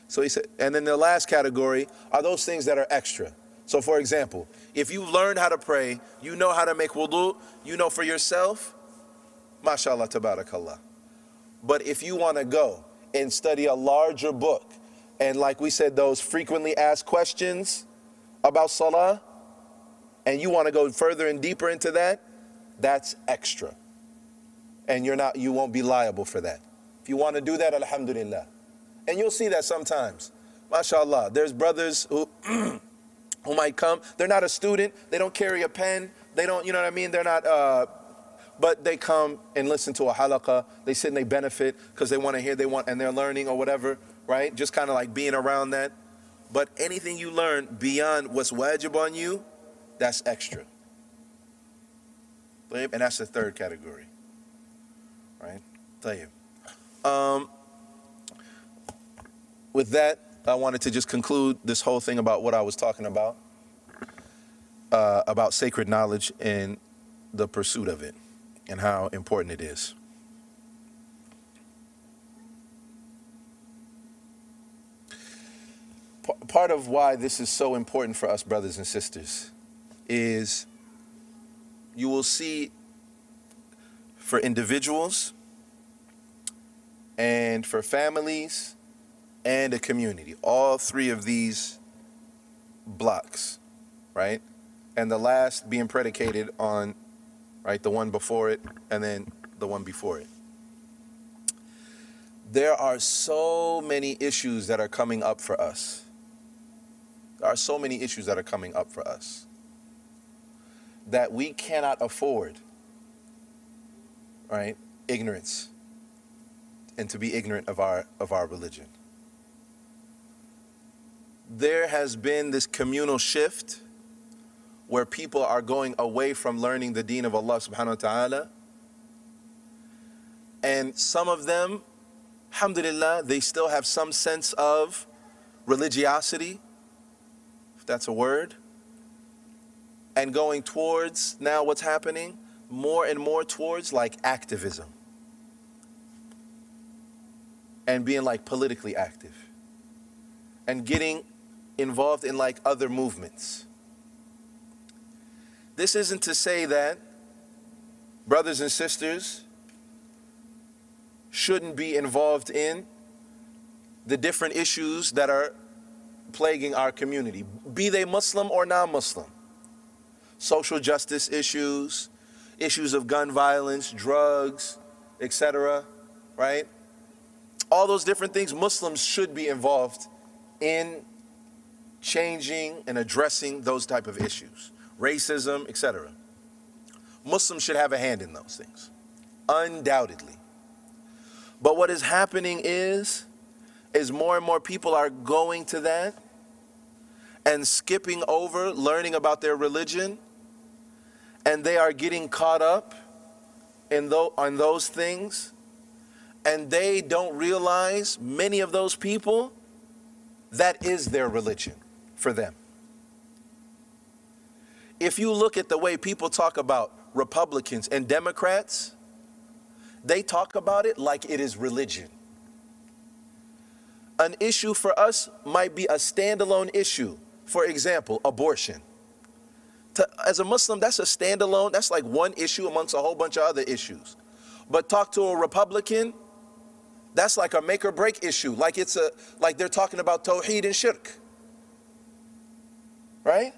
Speaker 2: So he said, and then the last category are those things that are extra. So for example, if you learn how to pray, you know how to make wudu, you know for yourself, mashallah, tabarakallah. But if you want to go and study a larger book, and like we said, those frequently asked questions about salah, and you want to go further and deeper into that, that's extra. And you won't be liable for that. If you want to do that, alhamdulillah. And you'll see that sometimes. MashaAllah, there's brothers who who might come. They're not a student. They don't carry a pen. They don't, you know what I mean? They're not, but they come and listen to a halaqah. They sit and they benefit because they want to hear, and they're learning or whatever, right? Just kind of like being around that. But anything you learn beyond what's wajib on you, that's extra. And that's the third category, right? With that, I wanted to just conclude this whole thing about what I was talking about sacred knowledge and the pursuit of it and how important it is. Part of why this is so important for us brothers and sisters is you will see for individuals and for families and a community, all three of these blocks, right? And the last being predicated on, right, the one before it and then the one before it. There are so many issues that are coming up for us There are so many issues that are coming up for us that we cannot afford, right? Ignorance, and to be ignorant of our religion. There has been this communal shift where people are going away from learning the deen of Allah subhanahu wa ta'ala. And some of them, alhamdulillah, they still have some sense of religiosity, if that's a word, and going towards, now what's happening, more and more towards like activism and being like politically active and getting involved in like other movements. This isn't to say that brothers and sisters shouldn't be involved in the different issues that are plaguing our community, be they Muslim or non-Muslim. Social justice issues, issues of gun violence, drugs, etc., right? All those different things, Muslims should be involved in changing and addressing those type of issues. Racism, etc. Muslims should have a hand in those things, undoubtedly. But what is happening is more and more people are going to that and skipping over learning about their religion, and they are getting caught up on those things, and they don't realize, many of those people, that is their religion for them. If you look at the way people talk about Republicans and Democrats, they talk about it like it is religion. An issue for us might be a standalone issue. For example, abortion. As a Muslim, that's a standalone, that's like one issue amongst a whole bunch of other issues. But talk to a Republican, that's like a make or break issue, like like they're talking about Tawheed and Shirk. Right?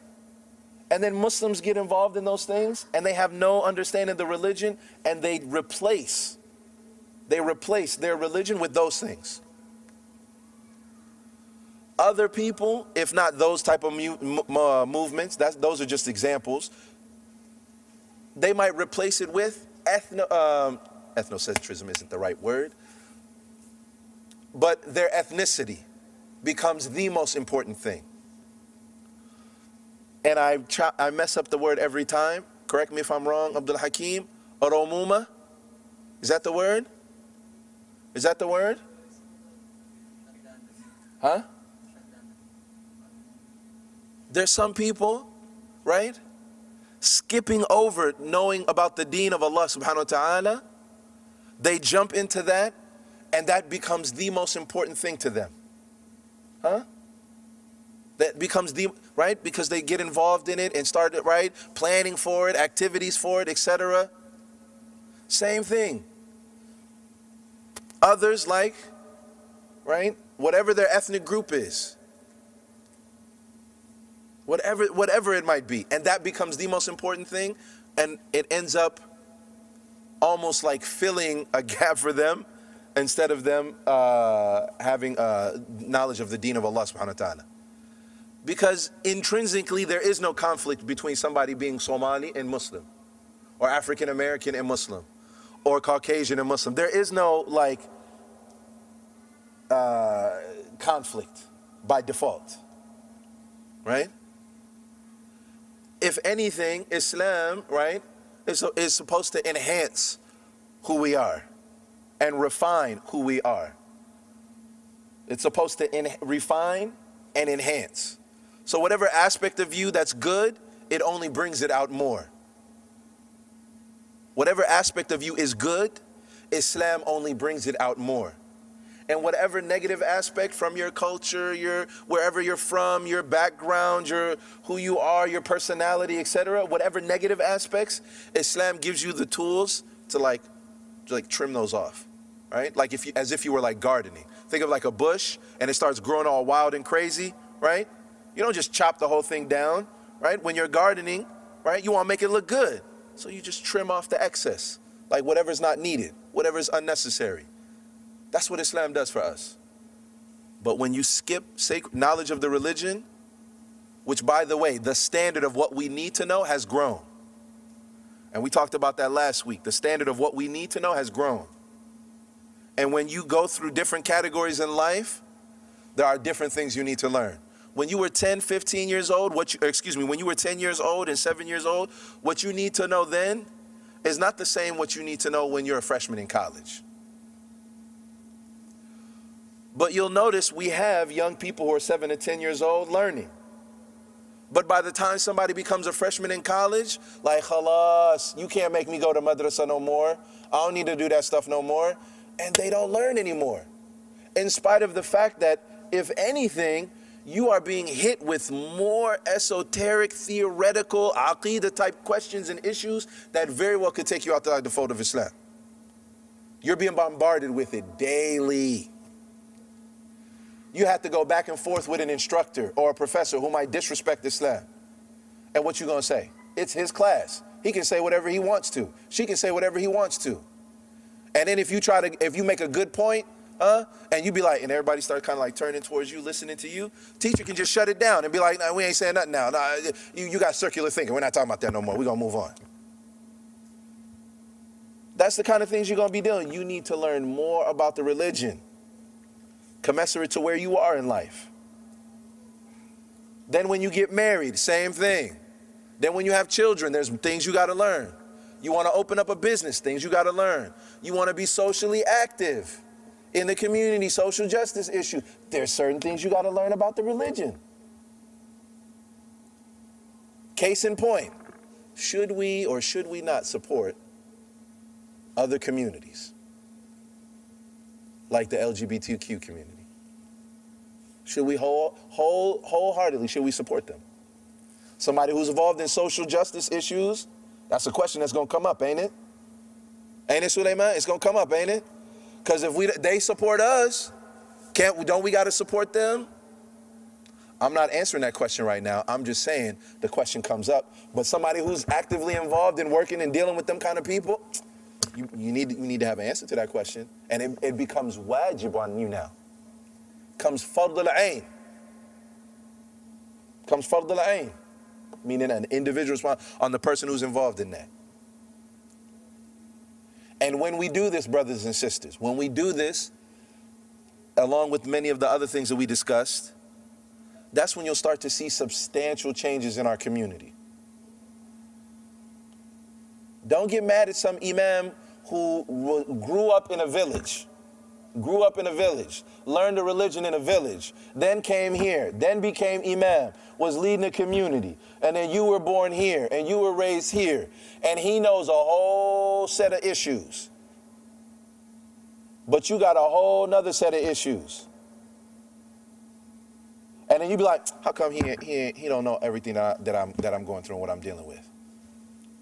Speaker 2: And then Muslims get involved in those things and they have no understanding of the religion, and they replace their religion with those things. Other people, if not those type of movements, those are just examples, they might replace it with ethnocentrism isn't the right word, but their ethnicity becomes the most important thing. And I mess up the word every time. Correct me if I'm wrong, Abdul Hakim. Oromuma? Is that the word? Is that the word? Huh? There's some people, right, skipping over knowing about the deen of Allah subhanahu wa ta'ala. They jump into that, and that becomes the most important thing to them. Huh? That becomes right? Because they get involved in it and start, right, planning for it, activities for it, etc. Same thing. Others like, right, whatever their ethnic group is. Whatever it might be. And that becomes the most important thing, and it ends up almost like filling a gap for them instead of them having knowledge of the deen of Allah subhanahu wa ta'ala. Because intrinsically there is no conflict between somebody being Somali and Muslim, or African American and Muslim, or Caucasian and Muslim. There is no like conflict by default, right? If anything, Islam, right, is supposed to enhance who we are and refine who we are. It's supposed to refine and enhance. So whatever aspect of you that's good, it only brings it out more. Whatever aspect of you is good, Islam only brings it out more. And whatever negative aspect from your culture, wherever you're from, your background, who you are, your personality, etc., whatever negative aspects, Islam gives you the tools to like trim those off, right? Like as if you were like gardening. Think of like a bush and it starts growing all wild and crazy, right? You don't just chop the whole thing down, right? When you're gardening, right, you want to make it look good. So you just trim off the excess, like whatever's not needed, whatever's unnecessary. That's what Islam does for us. But when you skip knowledge of the religion, which, by the way, the standard of what we need to know has grown. And we talked about that last week. The standard of what we need to know has grown. And when you go through different categories in life, there are different things you need to learn. When you were 10, 15 years old, when you were 10 years old and 7 years old, what you need to know then is not the same what you need to know when you're a freshman in college. But you'll notice we have young people who are 7 to 10 years old learning. But by the time somebody becomes a freshman in college, like, khalas, you can't make me go to madrasa no more. I don't need to do that stuff no more. And they don't learn anymore. In spite of the fact that, if anything, you are being hit with more esoteric, theoretical, aqidah type questions and issues that very well could take you outside the fold of Islam. You're being bombarded with it daily. You have to go back and forth with an instructor or a professor who might disrespect Islam. And what you gonna say? It's his class. He can say whatever he wants to. She can say whatever he wants to. And then if you make a good point, and you be like, and everybody starts kind of like turning towards you, listening to you, teacher can just shut it down and be like, nah, we ain't saying nothing now. Nah, you got circular thinking. We're not talking about that no more. We're gonna move on. That's the kind of things you're gonna be doing. You need to learn more about the religion, commensurate to where you are in life. Then when you get married, same thing. Then when you have children, there's things you gotta learn. You wanna open up a business, things you gotta learn. You wanna be socially active in the community, social justice issue. There's certain things you gotta learn about the religion. Case in point, should we or should we not support other communities, like the LGBTQ community? Should we wholeheartedly, should we support them? Somebody who's involved in social justice issues, that's a question that's gonna come up, ain't it? Ain't it, Suleiman? It's gonna come up, ain't it? Because if they support us, don't we gotta support them? I'm not answering that question right now. I'm just saying the question comes up. But somebody who's actively involved in working and dealing with them kind of people, you need to have an answer to that question. And it becomes wajib on you now. Comes fard al-ain. Comes fard al-ain. Meaning an individual response on the person who's involved in that. And when we do this, brothers and sisters, when we do this, along with many of the other things that we discussed, that's when you'll start to see substantial changes in our community. Don't get mad at some imam who grew up in a village, learned a religion in a village, then came here, then became imam, was leading a community, and then you were born here, and you were raised here, and he knows a whole set of issues. But you got a whole nother set of issues. And then you be like, how come he don't know everything that I'm going through and what I'm dealing with?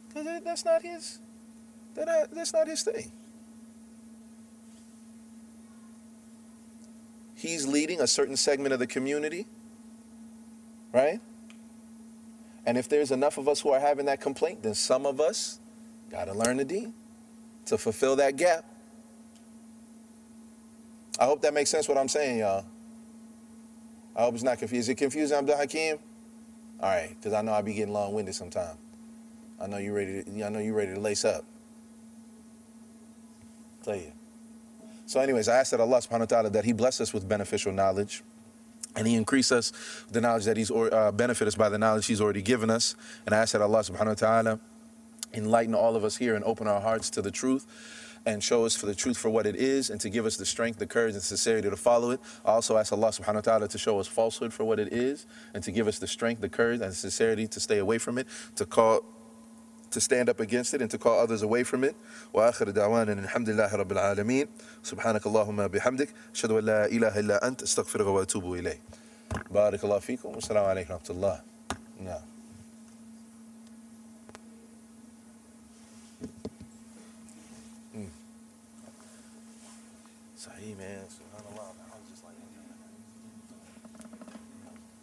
Speaker 2: Because that's not his thing. He's leading a certain segment of the community, right? And if there's enough of us who are having that complaint, then some of us got to learn the deen to fulfill that gap. I hope that makes sense what I'm saying, y'all. I hope it's not confusing. Is it confusing, Abdul Hakim? All right, because I know I be getting long-winded sometimes. I know you ready to lace up. Tell you. So anyways, I ask that Allah subhanahu wa ta'ala that He bless us with beneficial knowledge, and He increase us with the knowledge that He's benefit us by the knowledge He's already given us. And I ask that Allah subhanahu wa ta'ala enlighten all of us here and open our hearts to the truth and show us for the truth for what it is, and to give us the strength, the courage, and sincerity to follow it. I also ask Allah subhanahu wa ta'ala to show us falsehood for what it is, and to give us the strength, the courage, and the sincerity to stay away from it, to stand up against it, and to call others away from it. Wa akhir da'wana alhamdulillahi rabbil alameen. Subhanakallahumma bihamdik. Ashhadu an la ilaha illa ant. Astaghfiruka wa atubu ilayk. Barakallahu feekum. Wassalamu alaykum wa rahmatullah. No. Sahih, man.